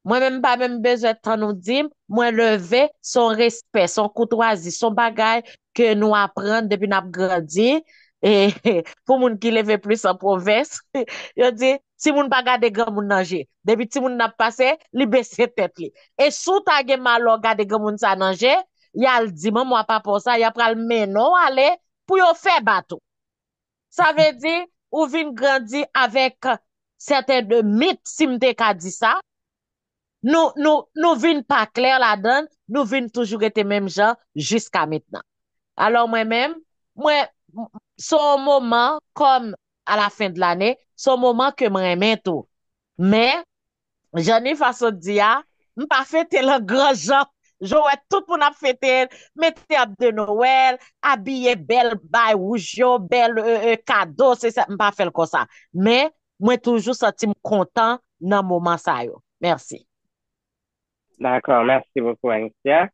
Moi même pas même besoin de temps nous dire, moi lever son respect, son courtoisie, son bagage que nous apprenons depuis nous grandi et pour moun qui leve plus en province, yo dit si moun pas garder grand moun nager, depuis ti moun n'a passé, li baisse tête li. Et sous ta gen malo garder grand moun sa nager, y a le dit moi pas pour ça, y a pral menon aller pour yo faire bateau. Ça veut dire ou vin grandi avec certains de mythes si m'te ka dit ça. Nous vînes pas clair là-dedans, nous vînes toujours être même gens jusqu'à maintenant. Alors moi-même, moi, son moment, comme à la fin de l'année, son moment que moi aime tout. Mais, j'en ai façon de dire, m'pas fêter le grand gens. J'aurais tout pour nous fêter, mettez ab de Noël, habiller belle bail rouge, yo, belle cadeau, c'est ça, m'pas faire comme ça. Mais, moi toujours senti content dans moment ça yo. Merci. D'accord, merci beaucoup, Anicia.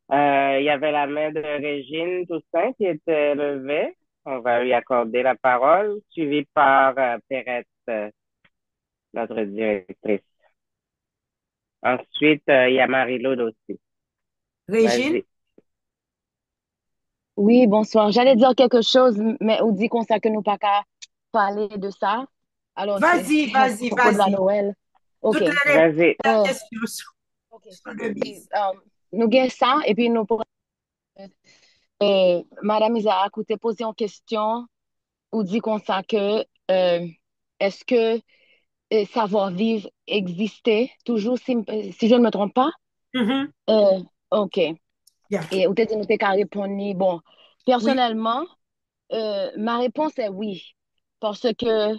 Il y avait la main de Régine Toussaint qui était levée. On va lui accorder la parole, suivie par Perrette, notre directrice. Ensuite, il y a Marie-Laude aussi. Régine? Vas-y. Oui, bonsoir. J'allais dire quelque chose, mais on dit qu'on sait que nous pas qu'à parler de ça. Alors, Vas-y, à vas-y, propos de la vas-y. Noël. OK. Toutes les Vas-y. questions OK. sont de mise. Nous gagnons ça, et puis nous pourrons... Madame Isaac, ou t'es posé en question, ou dit qu'on sait que est-ce que savoir-vivre existait toujours, si je ne me trompe pas? Mhm. OK. Yeah. Et ou t'es dit nous t'es qu'à répondre. Bon, Oui. personnellement, ma réponse est oui. Parce que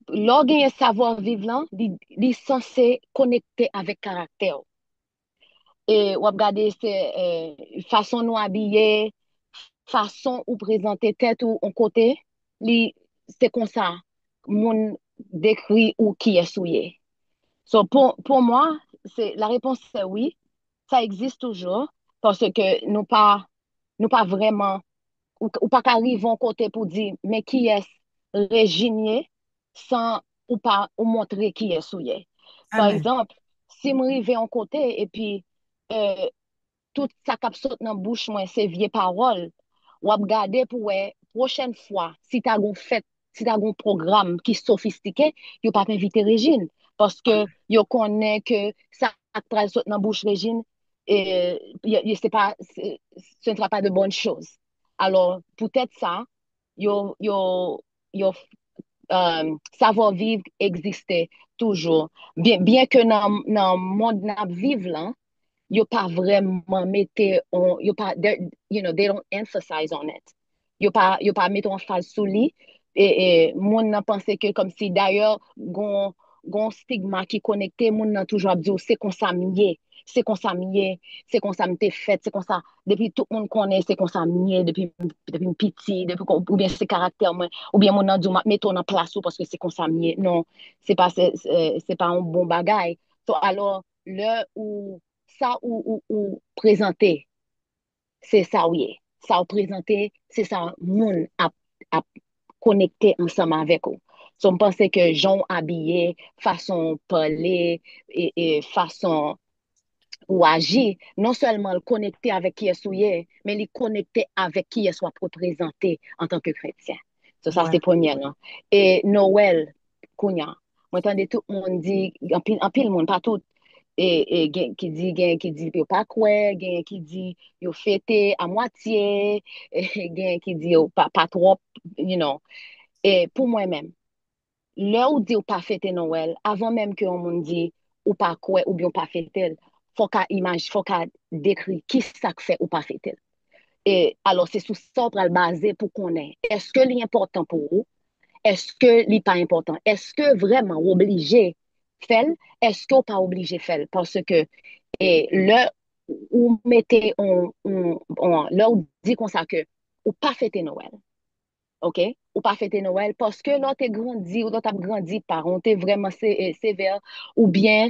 lò genye savoir-vivre lan, li censé connecter avec caractère. Et wap gade se façon nou habillé, façon ou présenter tête ou en côté, c'est comme ça, moun décrit ou qui est souillé. So, pour moi, la réponse c'est oui, ça existe toujours, parce que nous pas vraiment, ou pas qu'arriver en côté pour dire, mais qui est régigné sans ou pas ou montrer qui est souillé. Par Amen. exemple, si je arrive en côté et puis euh, tout ça kap sot nan bouche mwen se vie parole, wap gade pou we, prochaine fois, si ta gon fête, si ta gon programme qui sophistiqué, yo pa inviter Régine. Parce que yo connaît que ça pral sot nan bouche Régine, et ce ne sera pas de bonnes choses. Alors, peut-être ça, yo savoir-vivre existait toujours. Bien que dans le monde n'a vive là, you pas vraiment mette on, you pas, they don't emphasize on it. You pas mette en phase sous lui. Et moun nan pense que comme si d'ailleurs, gon stigma qui connecté, moun nan toujours dit, c'est comme ça mié, c'est comme ça mié, c'est comme ça m'te fait, c'est comme ça, depuis tout le monde connaît, c'est comme ça mié, depuis petit, ou bien c'est caractère, ou bien moun nan dit, mette en place parce que c'est comme ça mié. Non, c'est pas un bon bagay. So, alors, le ou ça ou présenter, c'est ça oui. Ça ou présenter, c'est ça moun a connecté ensemble avec vous. So, je pense que gens habillés, façon parler et façon ou agir, non seulement le connecter avec qui est souillé, mais le connecter avec qui est soit représenté en tant que chrétien. So, ça, Ouais. c'est premier. Non? Et Noël, Kounya, moi, entendez tout le monde dit, en pile monde, pas tout, gen qui dit yo pas quoi, gen qui dit yo fêté à moitié, gen qui dit yo pas trop, you know. Et pour moi-même, là où dit ou pas fêter Noël, avant même que on monde dit ou pas quoi ou bien pas fêter, faut qu'à décrire qui ça fait ou pas fêter. Et alors c'est sous ça pour le baser pour qu'on ait. Est-ce que l'important pour vous? Est-ce que n'est pas important? Est-ce que vraiment obligé faire? Est-ce que pas obligé faire? Parce que là, ou mettez là, on dit comme ça que ou pas fêter Noël. OK? Ou pas fêter Noël parce que là, t'es grandi ou là, t'as grandi par, on t'es vraiment sévère ou bien,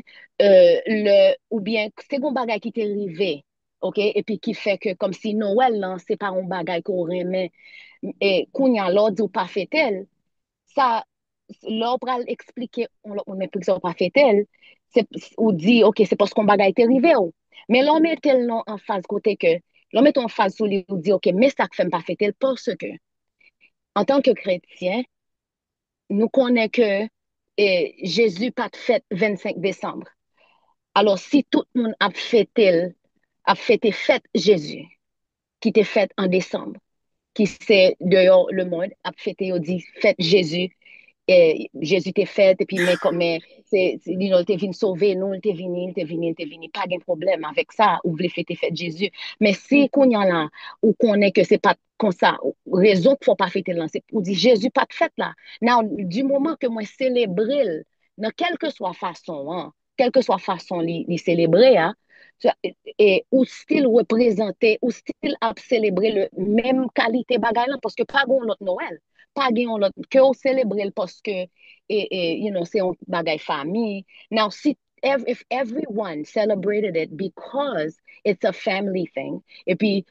ou bien c'est un bagage qui t'est arrivé. OK? Et puis qui fait que comme si Noël, là, c'est pas un bagage qu'on remet. Et qu'on y a l'ordre ou pas fêter, ça, là, pour expliquer, on explique ça pas fait tel, ou dit, OK, c'est parce qu'on bagaille est arrivé. Mais l'on met tel nom en phase côté que, l'on met en phase sur lui, ou dit, OK, mais ça fait pas fait tel parce que, en tant que chrétien, nous connaissons que Jésus pas de fête 25 décembre. Alors, si tout le monde a fêté fête Jésus, qui était faite en décembre, qui c'est dehors le monde, a fêté, on dit, fête Jésus, Jésus t'est fait, et puis, mais il t'est venu sauver nous, il t'est venu, pas de problème avec ça, ou voulez fêter fête Jésus. Mais si qu'on y a là, ou qu'on est que c'est pas comme ça, raison qu'il faut pas fêter là, c'est pour dire Jésus pas de fête là. Now, du moment que moi célébrer, dans quelle que soit façon, quelle que soit façon les célébrer, et ou style représenter, ou style à célébrer le même qualité bagaille là, parce que pas bon l'autre Noël. Pas gen lot que on célèbre parce que c'est un bagay famille. Now, if everyone celebrated it because it's a family thing, et puis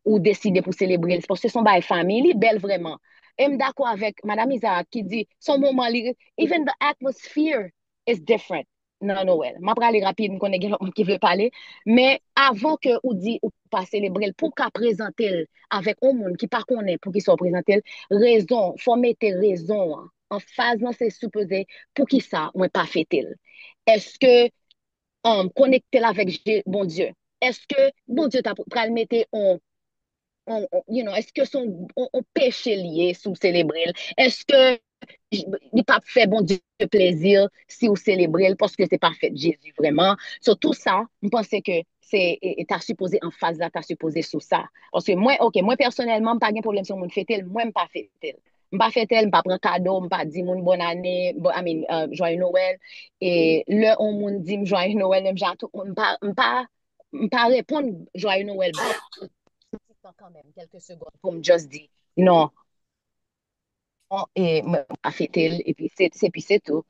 ou décider pour célébrer parce que son bagay famille, il belle vraiment. Et je suis d'accord avec Madame Isaac qui dit son moment, even the atmosphere is different. Non, Noël. Je vais aller rapide, je connais quelqu'un qui veut parler. Mais avant que ou dit ou pas célébrer, pour qu'à présenter avec un monde qui pas connaît pour qu'il soit présenté, raison, faut mettre raison en phase, non, c'est supposé pour qui ça, on pas fêter. Est-ce que connecter avec bon Dieu? Est-ce que bon Dieu t'a le mettre est-ce que son péché lié sous célébrer? Est-ce que il pas fait bon Dieu plaisir si vous célébrez parce que c'est pas fait Jésus vraiment. Sur tout ça, je pensais que t'as supposé en phase là, t'as supposé sous ça. Parce que moi, ok, moi personnellement, pas de problème sur mon fêtel, moi, je pas fêtel. Je pas fêtel, je pas prendre cadeau, je pas dire mon bonne année, joyeux Noël. Et là, on me dit joyeux Noël, même j'ai tout, je pas répondre joyeux Noël, bon, quand même, quelques secondes pour me juste dire, non, et m'a fêté et puis c'est tout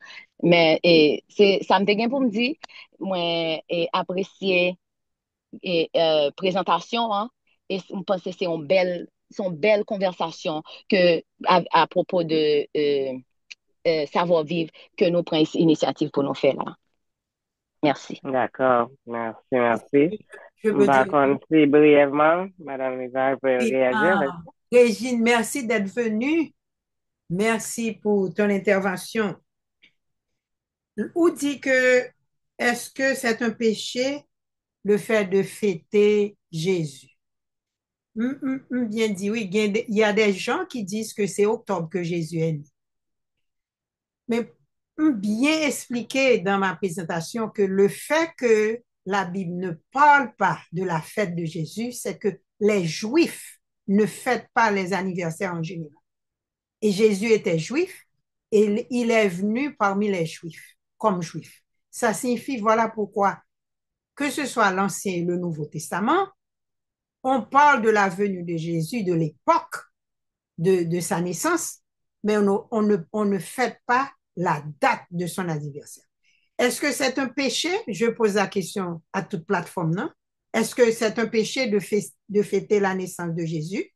mais c'est ça me fait pour me dire moi apprécier présentation hein, et je pense que c'est une belle conversation que à propos de savoir vivre que nous prenons initiative pour nous faire là. Merci. D'accord. Merci. Je veux Par dire, contre, si brièvement, Madame Lisa peut oui, réagir. Régine, merci d'être venue. Merci pour ton intervention. Ou dit que, est-ce que c'est un péché le fait de fêter Jésus? Bien dit, oui, il y a des gens qui disent que c'est octobre que Jésus est né. Mais bien expliqué dans ma présentation que le fait que la Bible ne parle pas de la fête de Jésus, c'est que les Juifs ne fêtent pas les anniversaires en général. Et Jésus était juif et il est venu parmi les Juifs, comme juif. Ça signifie, voilà pourquoi, que ce soit l'Ancien et le Nouveau Testament, on parle de la venue de Jésus, de l'époque de sa naissance, mais on ne fête pas la date de son anniversaire. Est-ce que c'est un péché? Je pose la question à toute plateforme, non? Est-ce que c'est un péché de fêter la naissance de Jésus?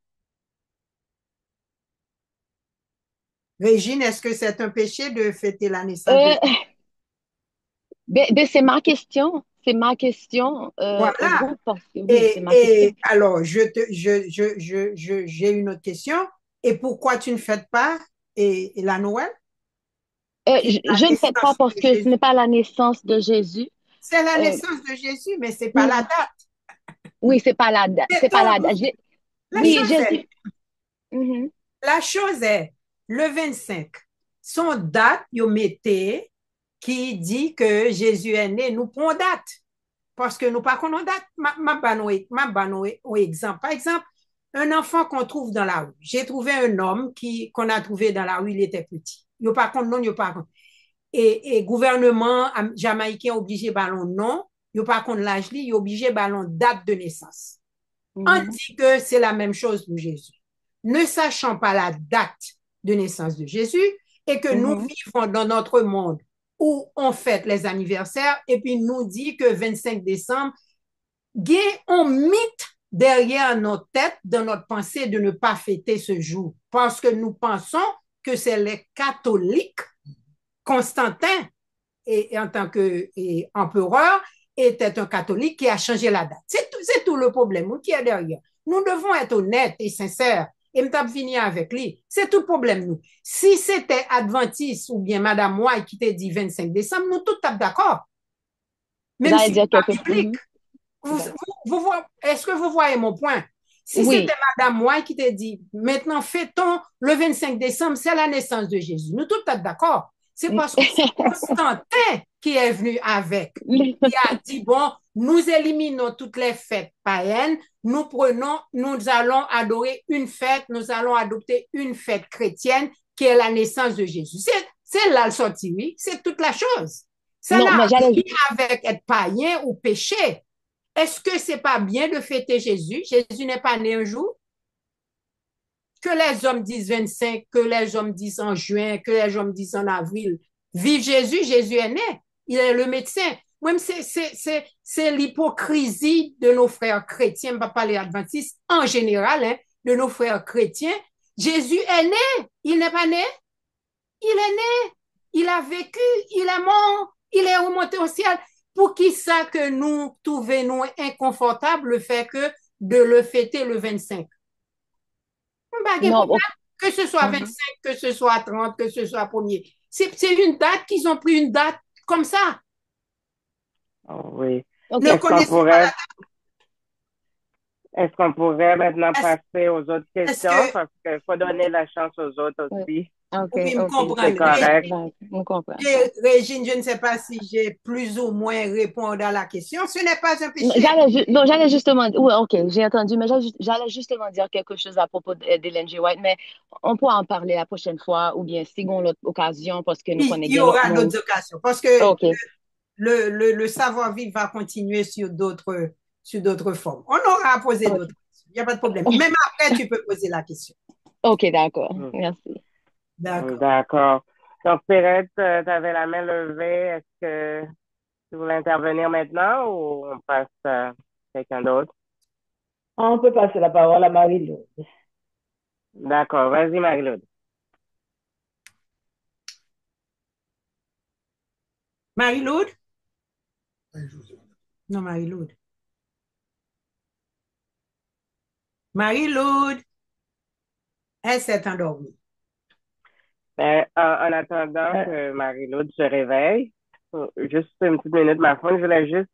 Régine, est-ce que c'est un péché de fêter la naissance de Euh, Jésus? c'est ma question. C'est ma question au Voilà. groupe parce que oui, c'est ma question. Et alors, j'ai une autre question. Et pourquoi tu ne fêtes pas la Noël, qui est la Je ne fais pas naissance parce de que ce n'est Jésus? pas la naissance de Jésus. C'est la Euh, naissance de Jésus, mais c'est pas la hmm, date. oui, c'est pas la date. C'est pas Donc, la date. la Oui, chose est, Jésus. Mhm. la chose est, le 25, son date, vous mettez, qui dit que Jésus est né, nous prenons date. Parce que nous pas qu'on date. Un exemple. Par exemple, un enfant qu'on trouve dans la rue. J'ai trouvé un homme qu'on a trouvé dans la rue, il était petit. Il pas contre non, il pas contre. Et gouvernement jamaïcain obligé ballon non, il pas contre l'âge, il obligé ballon date de naissance. On Mhm. dit que c'est la même chose pour Jésus. Ne sachant pas la date de naissance de Jésus et que nous Mhm. vivons dans notre monde où on fête les anniversaires et puis nous dit que 25 décembre, on mythe derrière notre tête, dans notre pensée de ne pas fêter ce jour parce que nous pensons que c'est les catholiques, Constantin, et en tant qu'empereur, était un catholique qui a changé la date. C'est tout le problème qui est derrière. Nous devons être honnêtes et sincères. Et me finir avec lui. C'est tout le problème, nous. Si c'était Adventiste ou bien Madame White qui t'a dit 25 décembre, nous tous sommes d'accord. Même J'allais si ce dire n'est pas quelque chose. biblique. Est-ce que vous voyez mon point? Si c'était Oui. Madame White qui t'a dit, maintenant fêtons le 25 décembre, c'est la naissance de Jésus. Nous tous sommes d'accord. C'est parce que c'est Constantin qui est venu avec. Il a dit, bon, nous éliminons toutes les fêtes païennes, nous allons adorer une fête, nous allons adopter une fête chrétienne qui est la naissance de Jésus. C'est là le sorti, oui, c'est toute la chose. Ça Non, n'a mais j'allais. rien avec être païen ou péché. Est-ce que c'est pas bien de fêter Jésus? Jésus n'est pas né un jour? Que les hommes disent 25, que les hommes disent en juin, que les hommes disent en avril. Vive Jésus, Jésus est né. Il est le médecin. Même c'est l'hypocrisie de nos frères chrétiens, je ne vais pas parler adventistes, en général, hein, de nos frères chrétiens. Jésus est né. Il n'est pas né. Il est né. Il a vécu. Il est mort. Il est remonté au ciel. Pour qui ça que nous trouvons inconfortable le fait que de le fêter le 25? Non. Que ce soit Mhm. 25, que ce soit 30, que ce soit premier. C'est une date qu'ils ont pris une date comme ça. Oh, oui. OK. Ne connaissons pas la date. Est-ce qu'on pourrait maintenant passer aux autres Est-ce questions que, parce qu'il faut donner la chance aux autres Oui. aussi? OK, Oui, me OK, C'est comprendre. correct. je comprends. Régine, je ne sais pas si j'ai plus ou moins répondu à la question. Ce n'est pas un péché. Non, j'allais justement, oui, OK, j'ai entendu, mais j'allais justement dire quelque chose à propos d'Ellen G. White, mais on pourra en parler la prochaine fois, ou bien si on l'autre occasion, parce que nous Il connaissons y bien l'autre aura monde. d'autres occasions parce que OK, le savoir-vivre va continuer sur d'autres formes. On aura à poser OK, d'autres questions. Il n'y a pas de problème. Même après, tu peux poser la question. OK, d'accord, Hmm. merci. D'accord. D'accord. Donc, Perrette, tu avais la main levée. Est-ce que tu voulais intervenir maintenant ou on passe à quelqu'un d'autre? On peut passer la parole à Marie-Lou. D'accord. Vas-y, Marie-Laude. Marie-Laude? Non, Marie-Laude. Marie-Laude, elle s'est endormie. Ben, en attendant Euh, que Marie-Laude se réveille, juste une petite minute, ma foi, je voulais juste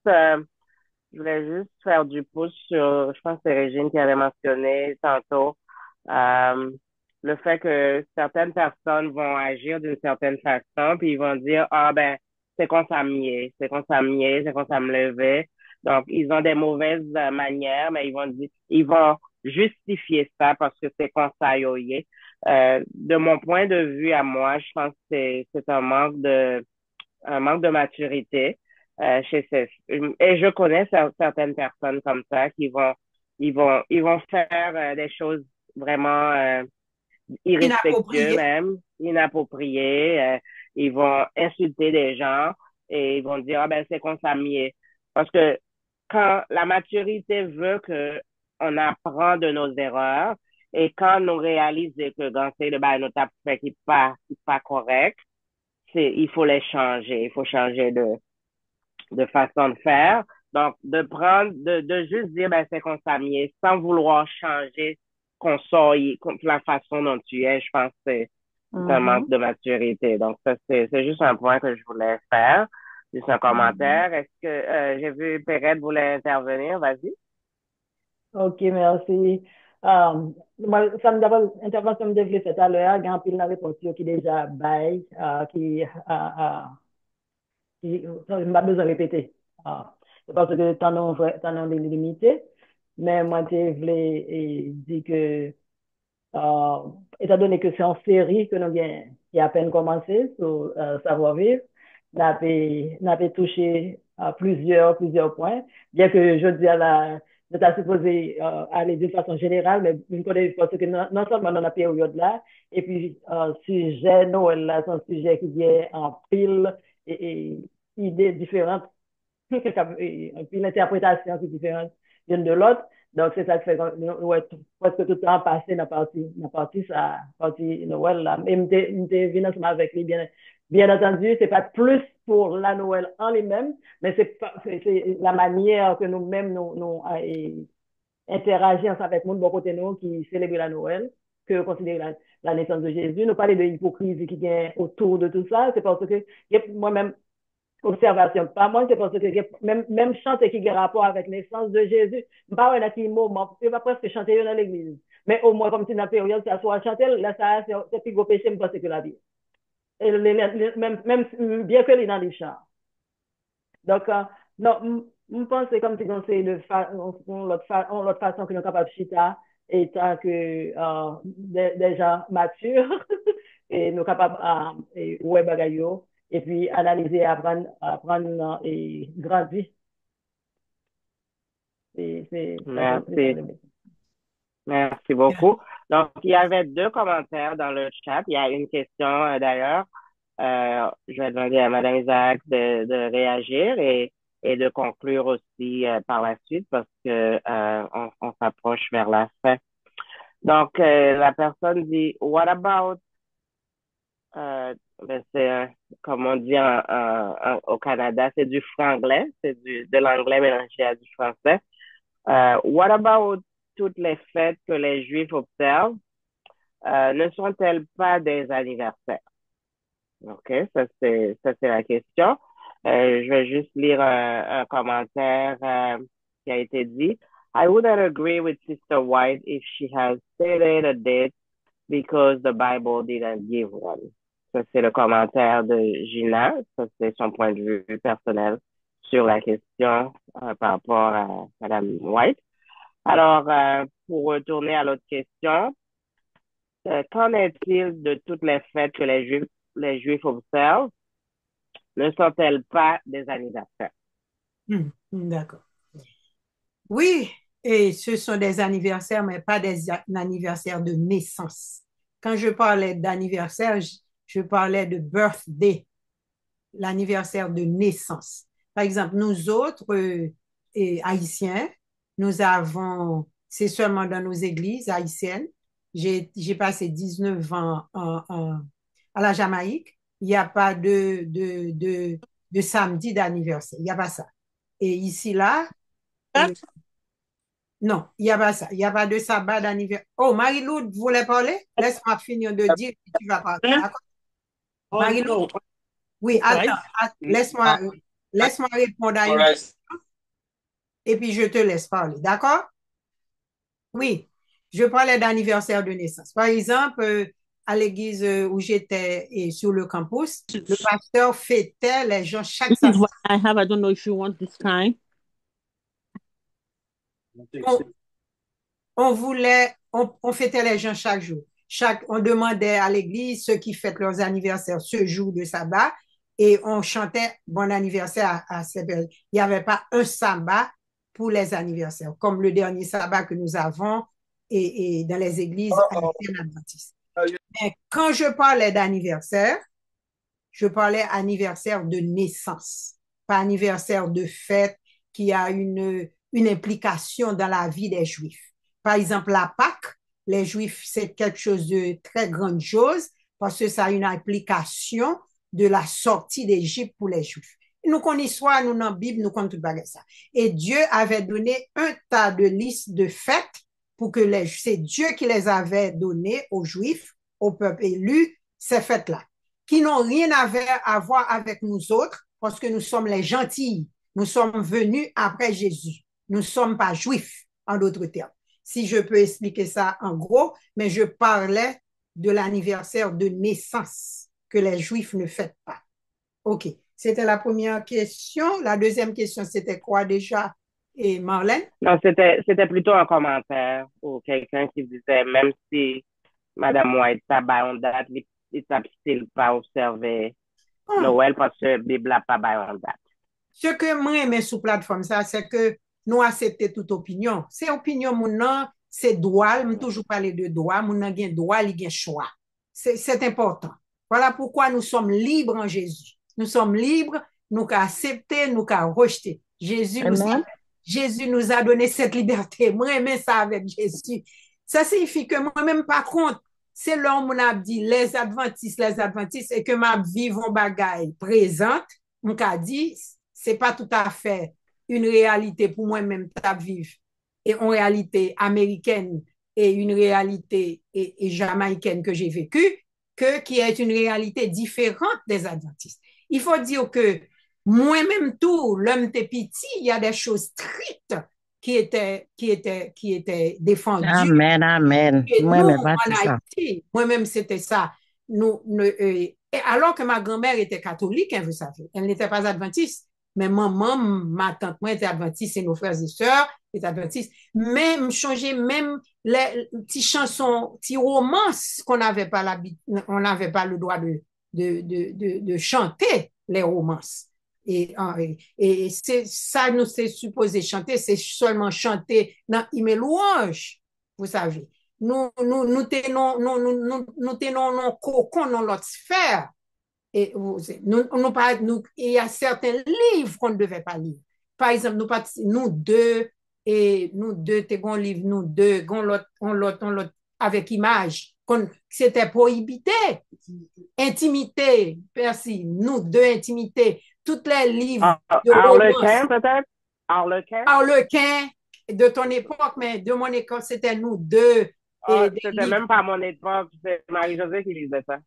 faire du pouce sur, je pense que c'est Régine qui avait mentionné tantôt, euh, le fait que certaines personnes vont agir d'une certaine façon, puis ils vont dire, ah ben, c'est qu'on s'amier, c'est qu'on s'amier, c'est qu'on ça me lever. Donc, ils ont des mauvaises manières, mais ils vont justifier ça parce que c'est qu'on ça yoye. De mon point de vue à moi, je pense que c'est un manque de maturité chez ces et je connais certaines personnes comme ça qui ils vont faire des choses vraiment irrespectueuses Inappropriée. même, inappropriées. Ils vont insulter des gens et ils vont dire ah ben c'est qu'on s'amier parce que quand la maturité veut que on apprend de nos erreurs et quand nous réalisons que quand c'est le bail nous tape fait qui pas correct il faut les changer, il faut changer de façon de faire. Donc, de juste dire, ben, c'est qu'on s'amier sans vouloir changer qu'on soit, la façon dont tu es, je pense que c'est un manque Mhm, de maturité. Donc, ça, c'est juste un point que je voulais faire. Juste un mhm. commentaire. Est-ce que, j'ai vu Perrette voulait intervenir? Vas-y. OK, merci. Moi, ça me d'abord, intervention me devait faire à l'heure, il y a un pile dans réponse qui déjà bail, qui m'a besoin de répéter. Parce que t'en as limité, mais moi, je voulais dire que Euh, étant donné que c'est en série que nous avons qui a à peine commencé sur savoir-vivre, nous avons touché à plusieurs points, bien que je dis à nous avons supposé aller de façon générale, mais une connaît parce que non seulement dans la période là, et puis sujet Noël là, c'est un sujet qui est en pile et idées différentes et puis l'interprétation qui est différente l'une de l'autre. Donc, c'est ça qui fait qu'on ouais, presque tout le temps passé dans la partie, ça, partie Noël là. Et m'était venu ensemble avec lui, bien entendu, c'est pas plus pour la Noël en lui-même, mais c'est la manière que nous-mêmes nous interagissons avec le monde bon côté nous qui célèbre la Noël, que considérer la naissance de Jésus. Nous parlons de l'hypocrisie qui vient autour de tout ça. C'est parce que moi-même, observation. Pas moi, c'est parce que même chanter qui a rapport avec la naissance de Jésus, pas un qui moment, c'est pas presque chanter dans l'église. Mais au moins, comme si dans la période, ça soit chanter, là, ça, c'est plus gros péché, parce que la vie. Et même bien que les dans les chants. Donc, non, je pense que comme si on sait l'autre façon que nous sommes capables de chita, étant que des gens matures, et nous sommes capables de ouais bagayo, et puis analyser, apprendre et grandir. C'est ça Merci. le but. Merci beaucoup. Donc, il y avait deux commentaires dans le chat. Il y a une question, d'ailleurs. Je vais demander à Madame Isaac de réagir et de conclure aussi par la suite parce que on s'approche vers la fin. Donc, la personne dit, What about, ben, comme on dit au Canada, c'est du franglais, de l'anglais mélangé à du français. What about toutes les fêtes que les Juifs observent? Ne sont-elles pas des anniversaires? OK, ça c'est la question. Je vais juste lire un commentaire qui a été dit. I wouldn't agree with Sister White if she has stated a date because the Bible didn't give one. Ça, c'est le commentaire de Gina. Ça, c'est son point de vue personnel sur la question par rapport à Madame White. Alors, pour retourner à l'autre question, qu'en est-il de toutes les fêtes que les Juifs observent? Ne sont-elles pas des anniversaires? D'accord. Oui, et ce sont des anniversaires, mais pas des anniversaires de naissance. Quand je parlais d'anniversaire, je parlais de birthday, l'anniversaire de naissance. Par exemple, nous autres, Haïtiens, nous avons, c'est seulement dans nos églises haïtiennes. J'ai passé 19 ans à la Jamaïque. Il n'y a pas de samedi d'anniversaire. Il n'y a pas ça. Et ici, là, non, il n'y a pas ça. Il n'y a pas de sabbat d'anniversaire. Oh, Marie-Lou, vous voulez parler? Laisse-moi finir de dire que tu vas parler. D'accord? Marie-Lou? Oui, attends, laisse-moi répondre à une question et puis je te laisse parler. D'accord? Oui, je parlais d'anniversaire de naissance. Par exemple, à l'église où j'étais et sur le campus, le pasteur fêtait les gens chaque This is samedi. what I have. I don't know if you want this kind. On fêtait les gens chaque jour. On demandait à l'église ceux qui fêtent leurs anniversaires ce jour de sabbat et on chantait bon anniversaire à ces personnes. Il n'y avait pas un sabbat pour les anniversaires, comme le dernier sabbat que nous avons et dans les églises haïtiennes adventistes. Mais quand je parlais d'anniversaire, je parlais anniversaire de naissance, pas anniversaire de fête qui a une implication dans la vie des Juifs. Par exemple, la Pâque, les Juifs, c'est quelque chose de très grandiose parce que ça a une implication de la sortie d'Égypte pour les Juifs. Nous connaissons soit nous dans la Bible, nous connaissons tout ça. Et Dieu avait donné un tas de listes de fêtes pour que c'est Dieu qui les avait données aux Juifs, au peuple élu, ces fêtes-là, qui n'ont rien à voir avec nous autres, parce que nous sommes les gentils. Nous sommes venus après Jésus. Nous ne sommes pas juifs, en d'autres termes. Si je peux expliquer ça en gros, mais je parlais de l'anniversaire de naissance que les juifs ne fêtent pas. OK. C'était la première question. La deuxième question, c'était quoi déjà? Et Marlène? Non, c'était plutôt un commentaire ou quelqu'un qui disait, même si Madame White tabac en date, il ne pas observer Noël parce que la Bible n'a pas en date. Ce que moi j'aime sur plateforme ça, c'est que nous acceptons toute opinion. C'est opinion mon c'est droit, je toujours parler de droit, mon nan gen droit, il gen choix. C'est important. Voilà pourquoi nous sommes libres en Jésus. Nous sommes libres, nous qu'à accepter, nous qu'à rejeter. Jésus nous a donné cette liberté. Moi j'aime ça avec Jésus. Ça signifie que moi-même par contre, c'est l'homme a dit les adventistes, et que ma vie vont bagaille présente, on a dit c'est pas tout à fait une réalité pour moi-même de vivre et une réalité américaine et une réalité et jamaïcaine que j'ai vécue, qui est une réalité différente des adventistes. Il faut dire que moi-même tout, l'homme était petit, il y a des choses strictes qui étaient défendues. Amen, amen. Moi-même, c'était ça. Alors que ma grand-mère était catholique, hein, vous savez, elle n'était pas adventiste. Mais maman, ma tante, moi, était adventiste et nos frères et sœurs étaient adventistes. Même changer, même les petites chansons, petites romances qu'on n'avait pas on n'avait pas le droit de chanter les romances. Et c'est ça, nous, c'est supposé chanter, c'est seulement chanter dans Hymne louange, vous savez. Nous tenons nos cocons dans l'autre sphère. Et il y a certains livres qu'on ne devait pas lire. Par exemple, nous deux, t'es un livre, nous deux, l'autre, avec image, c'était prohibité. Intimité, merci, nous deux, intimité. Tous les livres de Harlequin, peut-être? Harlequin, de ton époque, mais de mon époque, c'était nous deux. C'était même pas mon époque, c'est Marie-Josée qui lisait ça.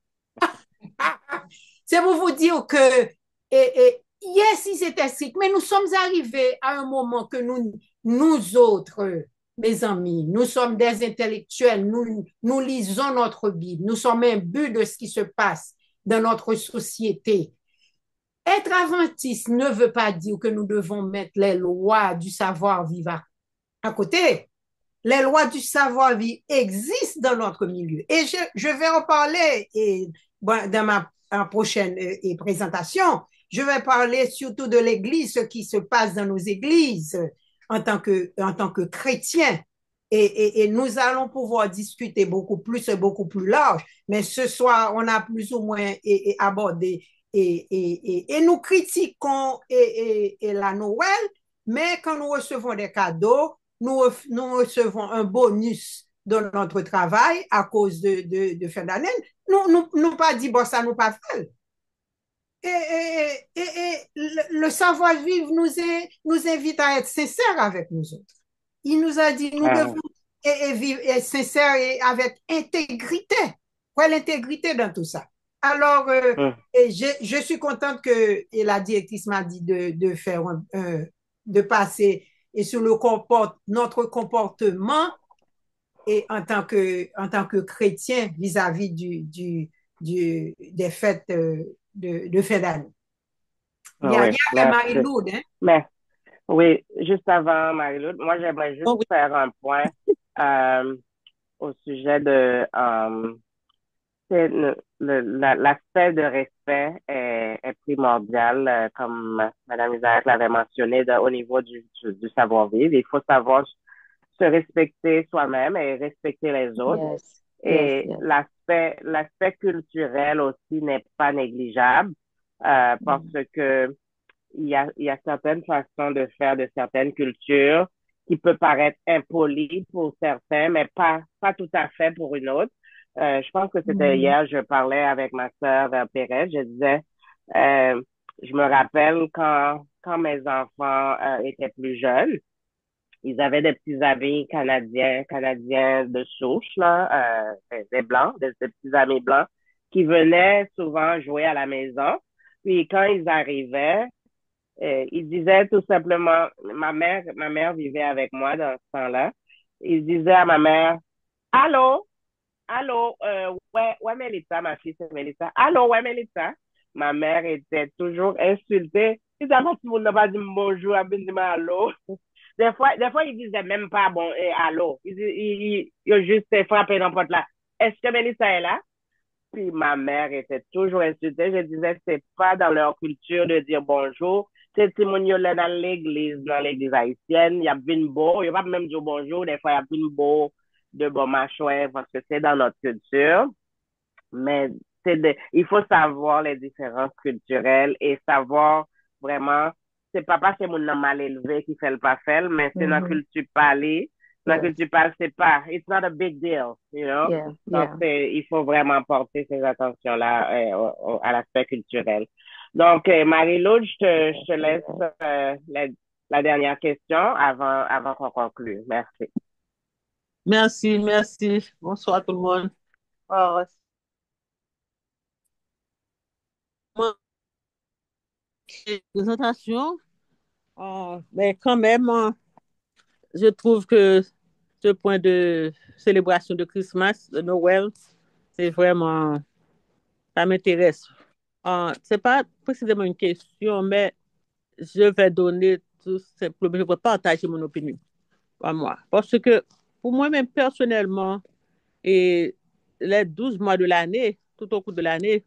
C'est pour vous dire que, yes, c'était strict, mais nous sommes arrivés à un moment que nous autres, mes amis, nous sommes des intellectuels, nous lisons notre Bible, nous sommes imbus de ce qui se passe dans notre société. Être adventiste ne veut pas dire que nous devons mettre les lois du savoir-vivre à côté. Les lois du savoir-vivre existent dans notre milieu. Et je vais en parler dans ma prochaine présentation. Je vais parler surtout de l'Église, ce qui se passe dans nos églises en tant que chrétiens. Et nous allons pouvoir discuter beaucoup plus large. Mais ce soir, on a plus ou moins abordé et nous critiquons la Noël, mais quand nous recevons des cadeaux, nous recevons un bonus dans notre travail à cause de fin d'année. Nous pas dit, bon, ça nous pas fait. Et le savoir-vivre nous invite à être sincères avec nous autres. Il nous a dit, nous devons vivre sincères et avec intégrité. Quelle intégrité dans tout ça? Alors, je suis contente que la directrice m'a dit de faire de passer et sur notre comportement et en tant que chrétien vis-à-vis des fêtes de fin d'année. Il y a Marie-Laude, hein? Mais, oui, juste avant Marie-Laude, moi j'aimerais juste faire un point au sujet de l'aspect de respect est primordial, comme Mme Isaac l'avait mentionné, au niveau du savoir-vivre. Il faut savoir se respecter soi-même et respecter les autres. Et l'aspect culturel aussi n'est pas négligeable parce que il y a certaines façons de faire de certaines cultures qui peut paraître impolies pour certains, mais pas tout à fait pour une autre. Je pense que c'était hier, je parlais avec ma sœur Pérez, je disais, je me rappelle quand mes enfants étaient plus jeunes, ils avaient des petits amis canadiens de souche, là, des blancs, des petits amis blancs, qui venaient souvent jouer à la maison. Puis quand ils arrivaient, ils disaient tout simplement, ma mère vivait avec moi dans ce temps-là. Ils disaient à ma mère, allô, allô, ouais, Mélissa, ma fille, c'est Mélissa. Allô, ouais, Mélissa. Ma mère était toujours insultée. Ils disaient, tout le monde n'a pas dit bonjour, à dit allô. Des fois, ils disaient même pas bon, allô. Ils ont juste frappé dans la porte là. Est-ce que Mélissa est là? Puis ma mère était toujours insultée. Je disais, c'est pas dans leur culture de dire bonjour. C'est si mon dans l'église haïtienne, il y a une beau, il y a pas même dire bonjour, des fois il y a une beau de bon machin parce que c'est dans notre culture. Mais il faut savoir les différences culturelles et savoir vraiment, c'est pas parce que mon nom mal élevé qui fait le pas faire, mais c'est dans la culture parler. Dans la culture parler, c'est pas, it's not a big deal, you know? Donc, il faut vraiment porter ces attentions-là à l'aspect culturel. Donc, Marie-Laude, je te laisse la dernière question avant qu'on conclue. Merci. Merci. Bonsoir tout le monde. Présentation, mais quand même, je trouve que ce point de célébration de Christmas, de Noël, c'est vraiment, ça m'intéresse. C'est pas précisément une question, mais je vais donner tout simplement, je vais partager mon opinion à moi. Parce que pour moi-même, personnellement, et les 12 mois de l'année, tout au cours de l'année,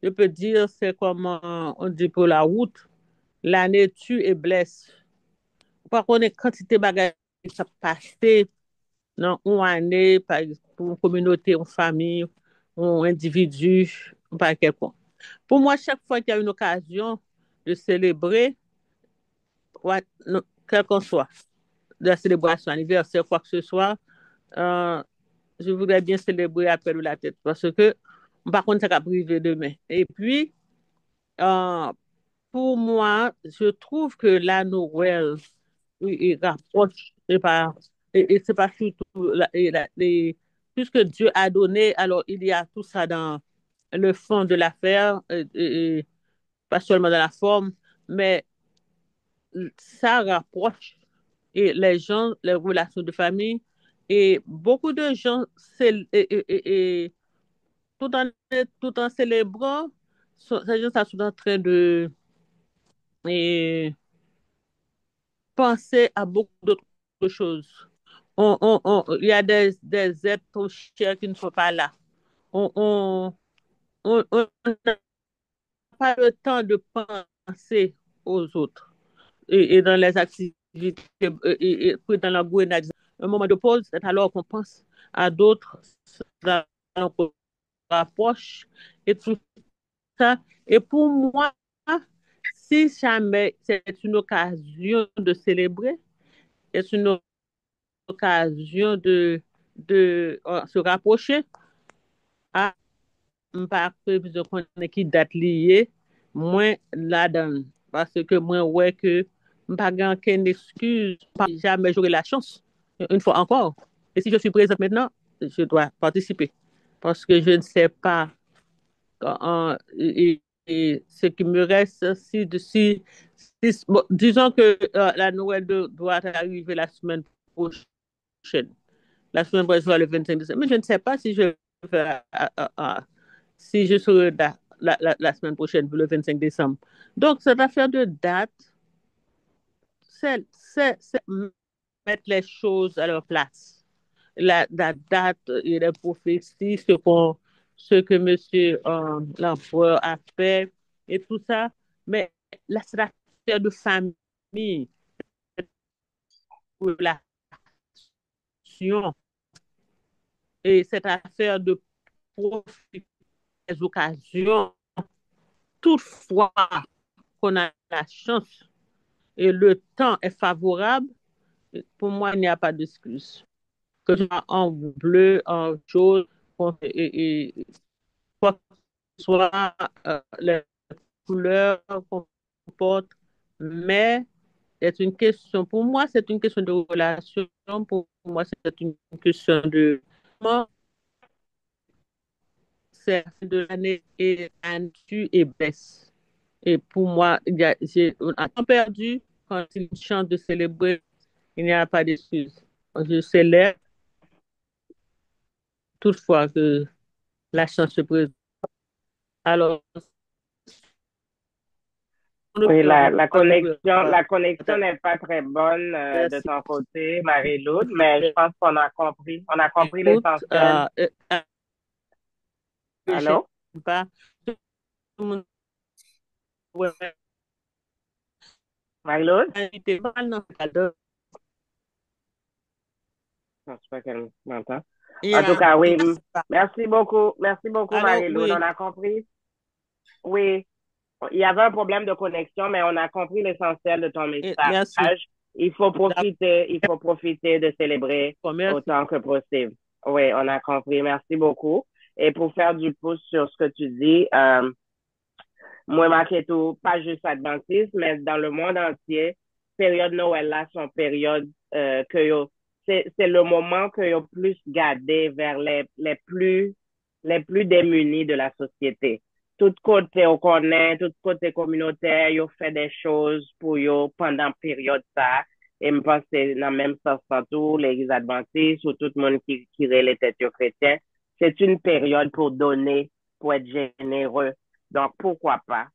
je peux dire, c'est comme on dit pour la route, l'année tue et blesse. Par contre, quantité de bagages qui sont passées dans une année, par exemple, pour une communauté, une famille, un individu, par quelconque. Pour moi, chaque fois qu'il y a une occasion de célébrer, quel qu'on soit, de la célébration anniversaire, quoi que ce soit, je voudrais bien célébrer à pelle ou la tête parce que, par contre, ça va priver demain. Et puis, pour moi, je trouve que la Noël, il rapproche, et c'est pas surtout, puisque Dieu a donné, alors il y a tout ça dans le fond de l'affaire, et pas seulement dans la forme, mais ça rapproche et les gens, les relations de famille. Et beaucoup de gens, tout tout en célébrant, ces gens sont en train de et, penser à beaucoup d'autres choses. Il y a des êtres chers qui ne sont pas là. On n'a pas le temps de penser aux autres et dans les activités et dans la gouvernement. Un moment de pause, c'est alors qu'on pense à d'autres, qu'on rapproche et tout ça. Et pour moi, si jamais c'est une occasion de célébrer, c'est une occasion de se rapprocher, à pas que je connais qui date liée, moins là-dedans. Parce que moi, ouais, que pas aucune excuse, pas jamais j'aurai la chance, une fois encore. Et si je suis présente maintenant, je dois participer. Parce que je ne sais pas et ce qui me reste, bon, disons que la Noël doit arriver la semaine prochaine. La semaine prochaine, le 25 décembre. Mais je ne sais pas si je vais si je serai là la semaine prochaine pour le 25 décembre. Donc, cette affaire de date, c'est mettre les choses à leur place. La date et les prophéties, ce que monsieur l'empereur a fait et tout ça. Mais là, c'est l'affaire de famille, relation et cette affaire de profiter des occasions, toutefois qu'on a la chance et le temps est favorable, pour moi, il n'y a pas d'excuse. Que ce soit en bleu, en jaune, quoi que ce soit les couleurs qu'on porte, mais c'est une question, pour moi, c'est une question de relation, pour moi, c'est une question de comment c'est de l'année et tu et baisse. Et pour moi, on a temps perdu quand il chante de célébrer, il n'y a pas d'excuse. Je célèbre toutefois que la chance se présente. Alors, Oui, la connexion n'est pas très bonne de ton côté, Marie-Lou, mais je pense qu'on a compris. On a compris l'essentiel. Allô? Pas, Marie-Lou? Je Je sais pas qu'elle m'entend. En tout cas, oui. Merci beaucoup. Merci beaucoup, Marie-Lou. Oui. On a compris. Oui. Il y avait un problème de connexion, mais on a compris l'essentiel de ton message. Il faut profiter de célébrer autant que possible. Oui, on a compris. Merci beaucoup. Et pour faire du pouce sur ce que tu dis, moi, marqué tout, pas juste adventiste, mais dans le monde entier, période Noël là, son période c'est le moment que yo plus gardé vers les plus démunis de la société. Tout côté on connaît, tout côté communautaire, yo fait des choses pour yo pendant période ça. Et je pense que c'est dans le même sens tout, les adventistes ou tout le monde qui les têtes chrétiens. C'est une période pour donner, pour être généreux. Donc, pourquoi pas,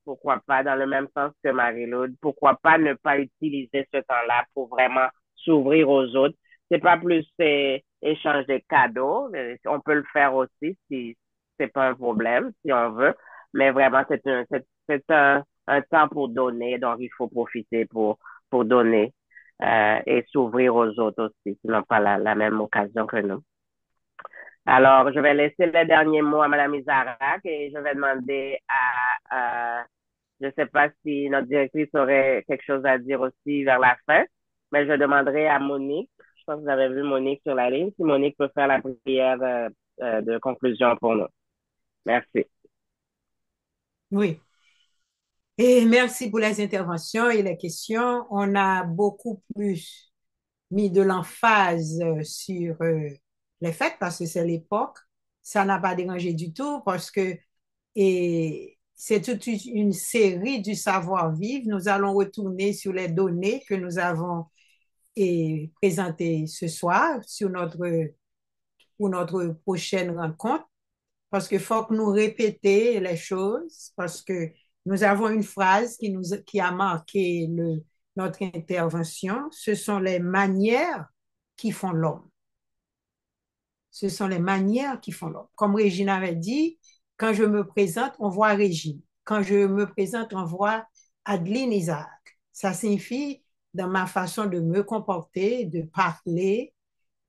dans le même sens que Marie-Laude, pourquoi pas ne pas utiliser ce temps-là pour vraiment s'ouvrir aux autres. C'est pas plus échange de cadeaux, on peut le faire aussi si c'est pas un problème, si on veut, mais vraiment, c'est un temps pour donner, donc il faut profiter pour donner et s'ouvrir aux autres aussi, qui n'ont pas la même occasion que nous. Alors, je vais laisser le dernier mot à Mme Isaac et je vais demander je ne sais pas si notre directrice aurait quelque chose à dire aussi vers la fin, mais je demanderai à Monique, je pense que vous avez vu Monique sur la ligne, si Monique peut faire la prière de conclusion pour nous. Merci. Oui. Et merci pour les interventions et les questions. On a beaucoup plus mis de l'emphase sur les fêtes parce que c'est l'époque. Ça n'a pas dérangé du tout parce que c'est toute une série du savoir-vivre. Nous allons retourner sur les données que nous avons et présenter ce soir pour notre prochaine rencontre, parce qu'il faut que nous répétions les choses, parce que nous avons une phrase qui a marqué notre intervention. Ce sont les manières qui font l'homme. Ce sont les manières qui font l'homme. Comme Régine avait dit, quand je me présente, on voit Régine. Quand je me présente, on voit Adeline Isaac. Ça signifie, dans ma façon de me comporter, de parler,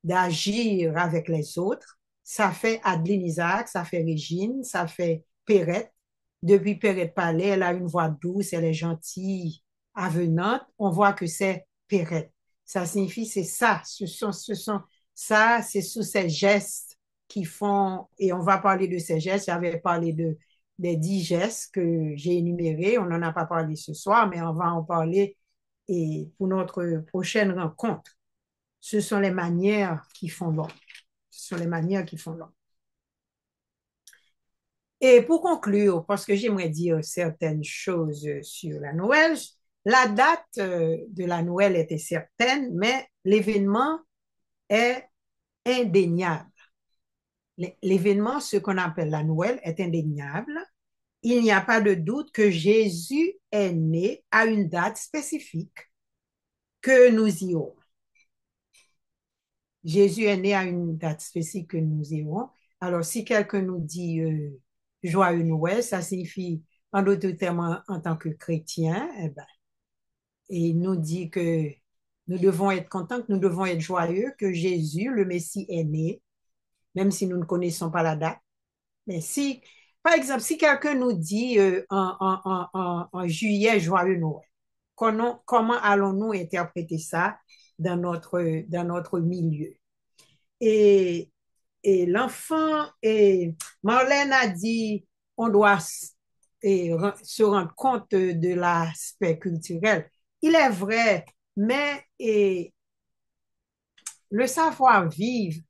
d'agir avec les autres, ça fait Adeline Isaac, ça fait Régine, ça fait Perrette. Depuis Perrette parlait, elle a une voix douce, elle est gentille, avenante. On voit que c'est Perrette. Ça signifie, c'est ça. Ça, c'est sous ces gestes qui font, et on va parler de ces gestes. J'avais parlé des 10 gestes que j'ai énumérés. On n'en a pas parlé ce soir, mais on va en parler et pour notre prochaine rencontre. Ce sont les manières qui font l'homme. Ce sont les manières qui font l'homme. Et pour conclure, parce que j'aimerais dire certaines choses sur la Noël, la date de la Noël était certaine, mais l'événement est indéniable. L'événement, ce qu'on appelle la Noël, est indéniable. Il n'y a pas de doute que Jésus est né à une date spécifique que nous y aurons. Jésus est né à une date spécifique que nous irons. Alors, si quelqu'un nous dit joyeux Noël, ça signifie, en d'autres termes, en tant que chrétien, et il nous dit que nous devons être contents, que nous devons être joyeux, que Jésus, le Messie, est né, même si nous ne connaissons pas la date. Mais si, par exemple, si quelqu'un nous dit en juillet, joyeux Noël, comment allons-nous interpréter ça dans notre milieu? Et l'enfant, et Marlène a dit, on doit se rendre compte de l'aspect culturel. Il est vrai, mais le savoir-vivre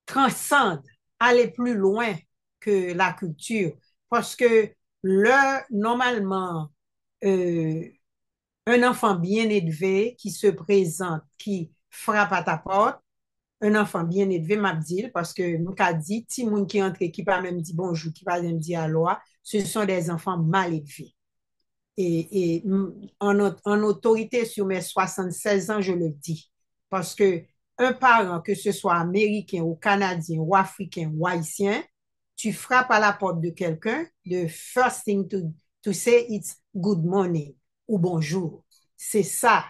transcende, aller plus loin que la culture, parce que normalement, un enfant bien élevé qui se présente, qui frappe à ta porte, un enfant bien élevé, m'a dit, parce que nous avons dit, ti moun qui entre, qui pas même dit bonjour, qui pas même dit alors, ce sont des enfants mal élevés. Et en autorité sur mes 76 ans, je le dis. Parce que un parent, que ce soit américain ou canadien ou africain ou haïtien, tu frappes à la porte de quelqu'un, the first thing to say it's good morning ou bonjour. C'est ça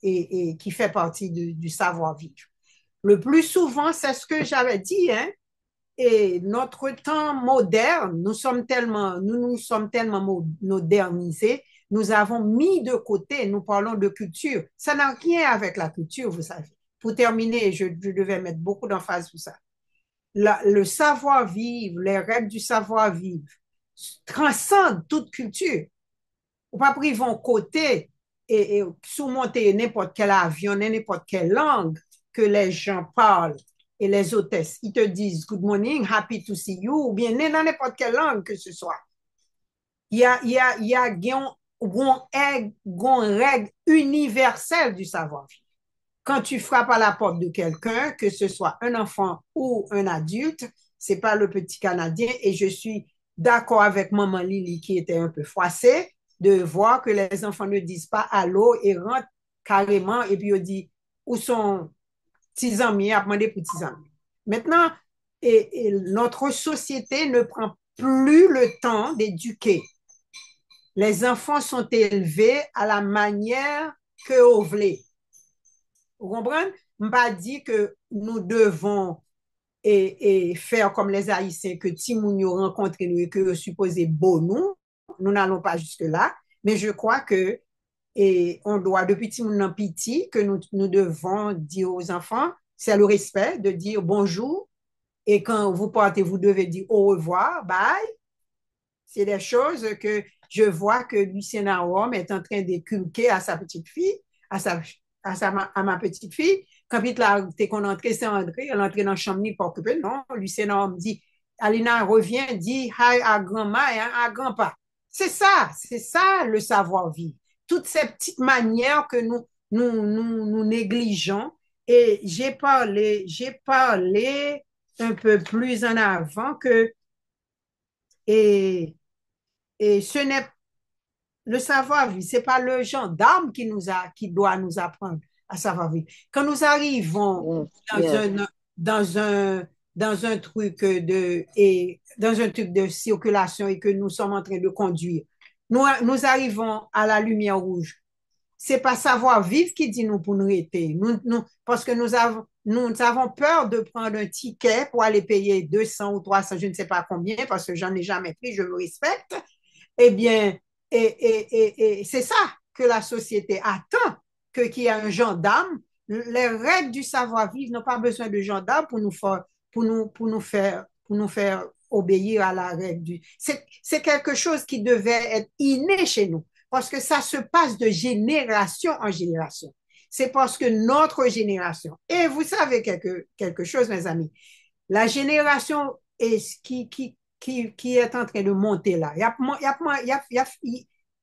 et qui fait partie du savoir-vivre. Le plus souvent, c'est ce que j'avais dit, hein? Et notre temps moderne, nous nous sommes tellement modernisés, nous avons mis de côté, nous parlons de culture. Ça n'a rien avec la culture, vous savez. Pour terminer, je devais mettre beaucoup d'emphase sur ça. Le savoir-vivre, les règles du savoir-vivre transcendent toute culture. On ne peut pas priver un côté et surmonter n'importe quel avion, n'importe quelle langue que les gens parlent et les hôtesses, ils te disent good morning, happy to see you, ou bien dans n'importe quelle langue que ce soit. Il y a une règle universelle du savoir-vivre. Quand tu frappes à la porte de quelqu'un, que ce soit un enfant ou un adulte, c'est pas le petit Canadien, et je suis d'accord avec maman Lily qui était un peu froissée de voir que les enfants ne disent pas allô et rentrent carrément, et puis on dit où sont petits amis, à demander pour petits amis. Maintenant, notre société ne prend plus le temps d'éduquer. Les enfants sont élevés à la manière que vous voulez. Vous comprenez? Je ne pas dire que nous devons faire comme les Haïtiens, que Timounio rencontre nous et que supposé beau nous n'allons pas jusque-là, mais je crois que on doit, depuis Timounio petit, que nous devons dire aux enfants, c'est le respect de dire bonjour, et quand vous partez, vous devez dire au revoir, bye. C'est des choses que je vois que Lucien Naom est en train d'inculquer à sa petite fille, à ma petite fille. Quand il t'es qu'on entrait, c'est André, elle entrait dans la chambre pour occuper. Non, Lucien Naom dit, Alina revient, dit hi à grand-mère et à grand-papa. C'est ça le savoir-vivre. Toutes ces petites manières que nous négligeons. Et j'ai parlé un peu plus en avant que, et, et ce n'est le savoir-vivre, c'est pas le gendarme qui doit nous apprendre à savoir vivre. Quand nous arrivons Yes, dans yes. dans un, dans un truc dans un truc de circulation et que nous sommes en train de conduire, nous arrivons à la lumière rouge. C'est pas savoir vivre qui dit nous pour nous arrêter. Parce que nous avons peur de prendre un ticket pour aller payer 200 ou 300, je ne sais pas combien, parce que j'en ai jamais pris, je me respecte. Eh bien, et c'est ça que la société attend, qu'il y ait un gendarme. Les règles du savoir-vivre n'ont pas besoin de gendarme pour nous faire obéir à la règle c'est quelque chose qui devait être inné chez nous, parce que ça se passe de génération en génération. C'est parce que notre génération, et vous savez quelque chose, mes amis, la génération qui est en train de monter là,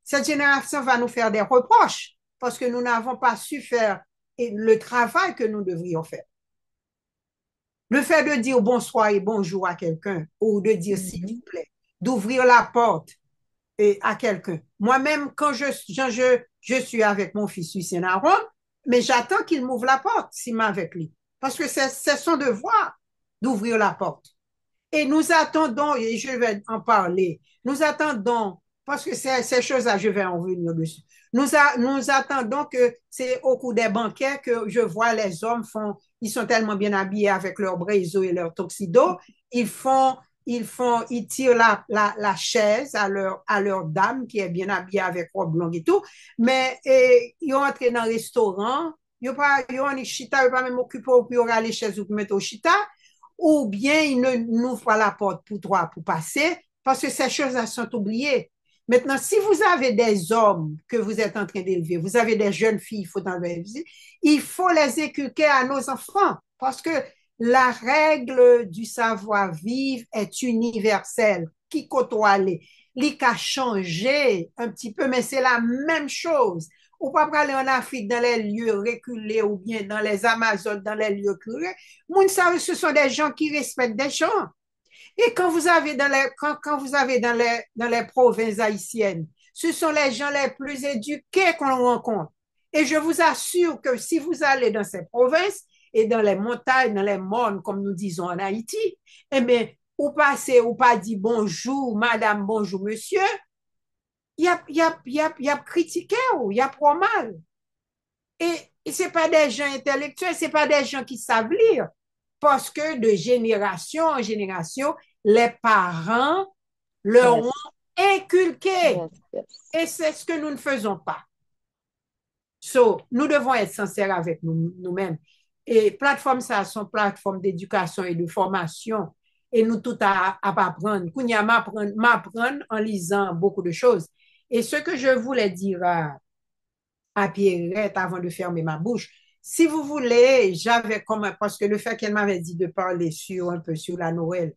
cette génération va nous faire des reproches parce que nous n'avons pas su faire le travail que nous devrions faire. Le fait de dire bonsoir et bonjour à quelqu'un ou de dire s'il vous plaît, d'ouvrir la porte à quelqu'un. Moi-même, quand je suis avec mon fils Lucien à Rome, mais j'attends qu'il m'ouvre la porte s'il m'a avec lui. Parce que c'est son devoir d'ouvrir la porte. Et nous attendons, et je vais en parler, nous attendons, parce que ces choses-là, je vais en venir dessus. Nous attendons que c'est au cours des banquets que je vois les hommes ils sont tellement bien habillés avec leur braison et leur tuxedo, ils tirent la chaise à leur dame qui est bien habillée avec robe longue et tout, mais ils entrent dans le restaurant, ils ont chita, ils pas même occupé pour aller chez eux pour mettre au chita, ou bien ils n'ouvrent pas la porte pour toi pour passer, parce que ces choses-là sont oubliées. Maintenant, si vous avez des hommes que vous êtes en train d'élever, vous avez des jeunes filles, il faut les inculquer à nos enfants, parce que la règle du savoir-vivre est universelle. Qui côtoie les a changé un petit peu, mais c'est la même chose. Ou pas aller en Afrique dans les lieux reculés ou bien dans les Amazones, dans les lieux reculés. Ce sont des gens qui respectent des gens. Et quand vous avez quand vous avez dans les provinces haïtiennes, ce sont les gens les plus éduqués qu'on rencontre. Et je vous assure que si vous allez dans ces provinces et dans les montagnes, dans les mornes, comme nous disons en Haïti, eh bien, ou passez, ou pas dit bonjour, madame, bonjour, monsieur, il y a critiqué ou il y a trop mal. Et ce n'est pas des gens intellectuels, ce n'est pas des gens qui savent lire. Parce que de génération en génération, les parents leur Yes, ont inculqué. yes, yes. Et c'est ce que nous ne faisons pas. So, nous devons être sincères avec nous-mêmes. Et plateformes, ça sont plateformes d'éducation et de formation. Et nous tout à apprendre. Kounya m'apprendre en lisant beaucoup de choses. Et ce que je voulais dire à Pierrette avant de fermer ma bouche, si vous voulez, parce que le fait qu'elle m'avait dit de parler un peu sur la Noël,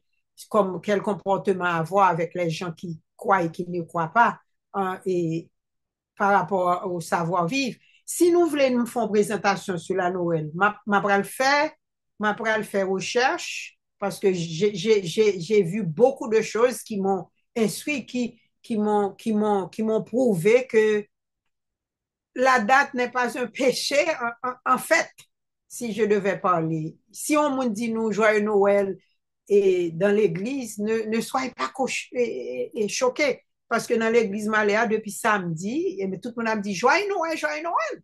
comme quel comportement avoir avec les gens qui croient et qui ne croient pas, hein, et par rapport au savoir-vivre. Si nous voulons nous faire une présentation sur la Noël, je vais le faire recherche, parce que j'ai vu beaucoup de choses qui m'ont instruit, qui m'ont prouvé que la date n'est pas un péché, en fait, si je devais parler. Si on me dit nous, joyeux Noël, et dans l'église, ne soyez pas choqués. Parce que dans l'église Maléa, depuis samedi, tout le monde me dit joyeux Noël, joyeux Noël.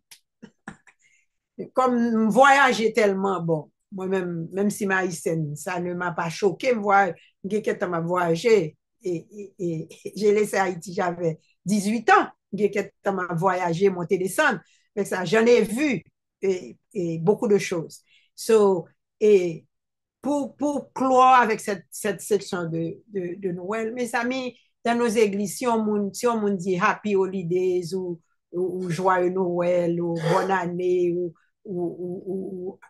Comme voyager tellement bon. Moi-même, même si ma haïtienne, ça ne m'a pas choqué, moi, quelqu'un m'a voyagé. Et j'ai laissé Haïti, j'avais 18 ans. Quelqu'un m'a voyagé, monté, descendre. J'en ai vu et beaucoup de choses. So, et pour clore avec cette section de Noël, mes amis, dans nos églises, si on dit Happy Holidays ou Joyeux Noël ou Bonne année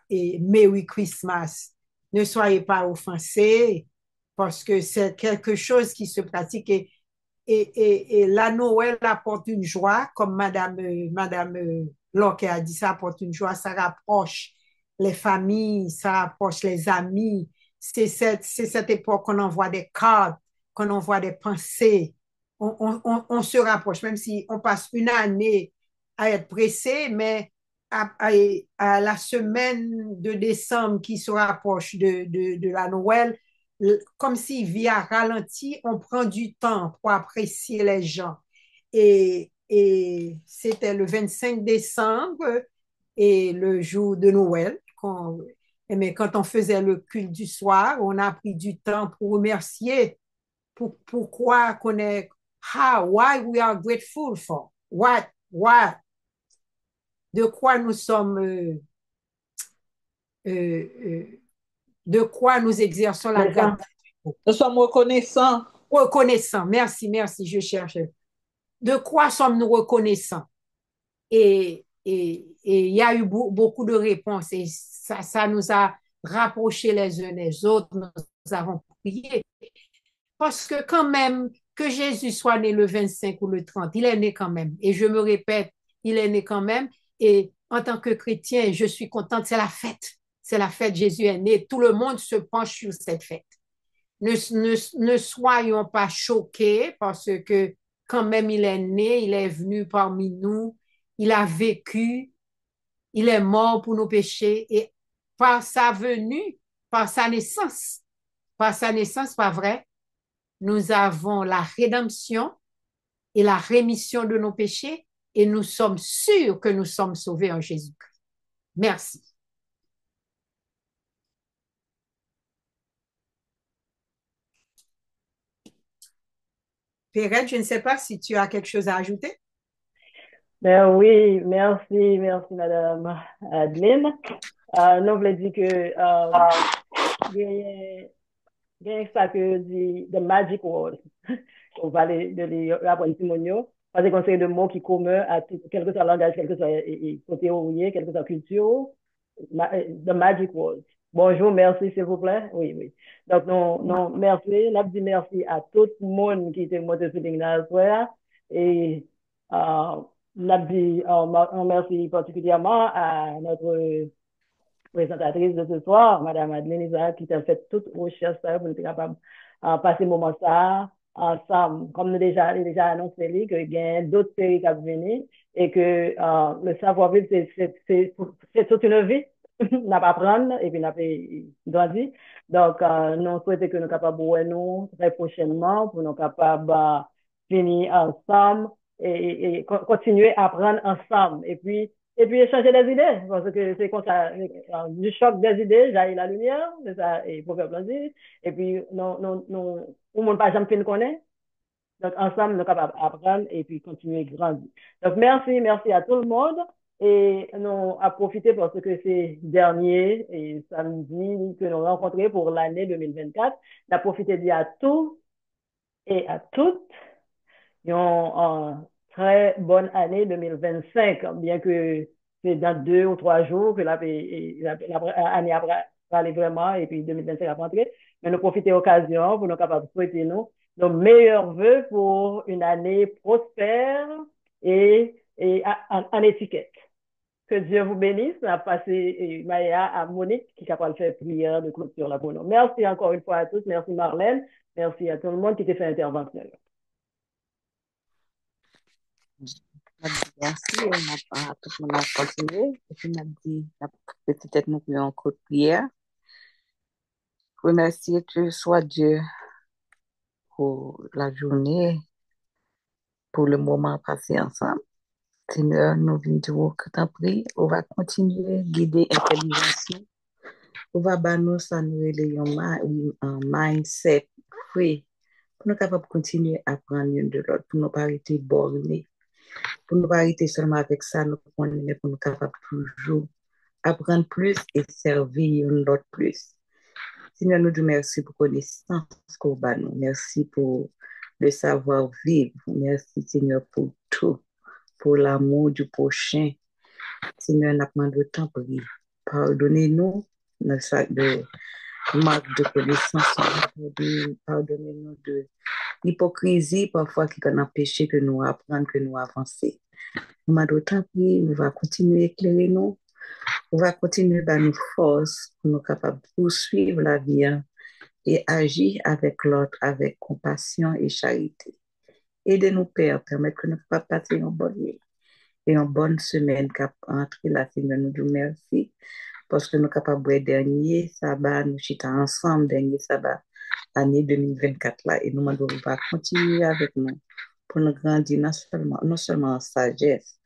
et Merry Christmas, ne soyez pas offensés parce que c'est quelque chose qui se pratique et et la Noël apporte une joie, comme Madame Locke a dit, ça apporte une joie, ça rapproche les familles, ça rapproche les amis. C'est cette époque qu'on envoie des cartes, qu'on envoie des pensées. On se rapproche, même si on passe une année à être pressé, mais à la semaine de décembre qui se rapproche de la Noël, comme si via ralenti, on prend du temps pour apprécier les gens. Et c'était le 25 décembre et le jour de Noël. Mais quand on faisait le culte du soir, on a pris du temps pour remercier pourquoi qu'on est, why we are grateful for, de quoi nous sommes, de quoi nous exerçons la gratitude. Nous sommes reconnaissants. Reconnaissants, merci, je cherche. De quoi sommes-nous reconnaissants? Et il y a eu beaucoup de réponses et ça nous a rapprochés les uns des autres, nous avons prié. Parce que quand même, que Jésus soit né le 25 ou le 30, il est né quand même. Et je me répète, il est né quand même. Et en tant que chrétien, je suis contente, c'est la fête. C'est la fête, Jésus est né. Tout le monde se penche sur cette fête. Ne soyons pas choqués parce que quand même il est né, il est venu parmi nous, il a vécu, il est mort pour nos péchés et par sa venue, par sa naissance, pas vrai, nous avons la rédemption et la rémission de nos péchés et nous sommes sûrs que nous sommes sauvés en Jésus-Christ. Merci. Perrette, je ne sais pas si tu as quelque chose à ajouter. Ben oui, merci, Madame Adeline. Nous voulons dire que il y a ça que dit the magic word. On va les apprendre Simonio. Parce qu'on sait de mots qui communs à tout, quel que soit le langage, quel que soit côté où il est, quel que soit la culture. The magic word. Bonjour, merci, s'il vous plaît. Oui. Donc, non, merci. On dit merci à tout le monde qui était monté sur l'Ignace. Et on dit merci particulièrement à notre présentatrice de ce soir, Mme Adeline Isaac, qui a fait toute recherche pour être capable de passer le moment ça ensemble. Comme nous déjà annoncé, qu'il y a d'autres séries qui vont venir et que le savoir-vivre, c'est toute une vie. N'a pas apprendre et puis n'a pas grandir. Donc, nous souhaitons que nous capables de nous très prochainement pour nous capables de finir ensemble et continuer à apprendre ensemble. Et puis échanger des idées, parce que c'est comme ça, du choc des idées, j'ai la lumière, c'est ça, et proverbe l'a dit. Et puis, on ne peut pas jamais connaître. Donc, ensemble, nous sommes capables d'apprendre et puis continuer à grandir. Donc, merci à tout le monde. Et nous à profiter parce que c'est dernier et samedi que nous rencontrons pour l'année 2024. On a profité de dire à tous et à toutes une très bonne année 2025, bien que c'est dans 2 ou 3 jours que l'année va aller vraiment et puis 2025 va rentrer. Mais nous profitons de l'occasion pour nous capables de souhaiter nos meilleurs vœux pour une année prospère et en étiquette. Que Dieu vous bénisse. On a passé Maya à Monique qui est capable de faire prière de clôture là pour nous. Merci encore une fois à tous. Merci Marlène. Merci à tout le monde qui a fait intervention. Merci, tout le monde a continué. Et puis, on a dit, peut-être nous prions encore de prière. Remercier que soit Dieu pour la journée, pour le moment passé ensemble. Seigneur, nous venons dire que t'en prie, on va continuer à guider l'intelligence. On va nous ça nous un mindset free pour nous capables de continuer à apprendre l'un de l'autre, pour nous pas arrêter bornés, pour nous pas arrêter seulement avec ça, nous connaissons, mais pour nous capables toujours apprendre plus et servir l'autre plus. Seigneur, nous te merci pour la connaissance qu'on va nous. Merci pour le savoir-vivre. Merci, Seigneur, pour tout. Pour l'amour du prochain. Seigneur, n'a pas de temps pour lui. Pardonnez-nous de manque de connaissance, pardonnez-nous de l'hypocrisie parfois qui peut empêcher que nous apprendre, que nous avancer. Nous m'a d'autant pris, nous va continuer à éclairer nous, on va continuer à nous force pour nous capables de poursuivre la vie hein, et agir avec l'autre avec compassion et charité. Aidez-nous, Père, permettre que nous pas passer une bonne nuit et une bonne semaine cap entre la Seigneur nous dit merci parce que nous sommes capables de dernier sabbat, nous sommes ensemble, dernier sabbat, année 2024 là, et nous devons continuer avec nous pour nous grandir non seulement en sagesse,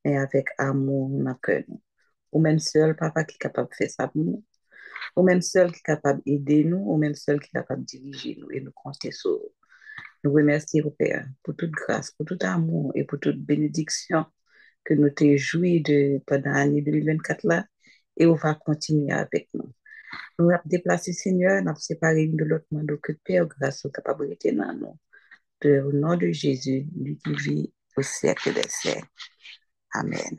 mais avec amour dans le cœur. Ou même seul, papa qui est capable de faire ça pour nous, ou même seul qui est capable d'aider nous, ou même seul qui est capable de diriger nous et nous compter sur nous. Nous remercions, Père, pour toute grâce, pour tout amour et pour toute bénédiction que nous t'ai joui pendant l'année 2024 là, et on va continuer avec nous. Nous avons déplacé, Seigneur, nous avons séparé de l'autre monde que Père, grâce aux capacités dans nous. Au nom de Jésus, lui qui vit au siècle des siècles. Amen.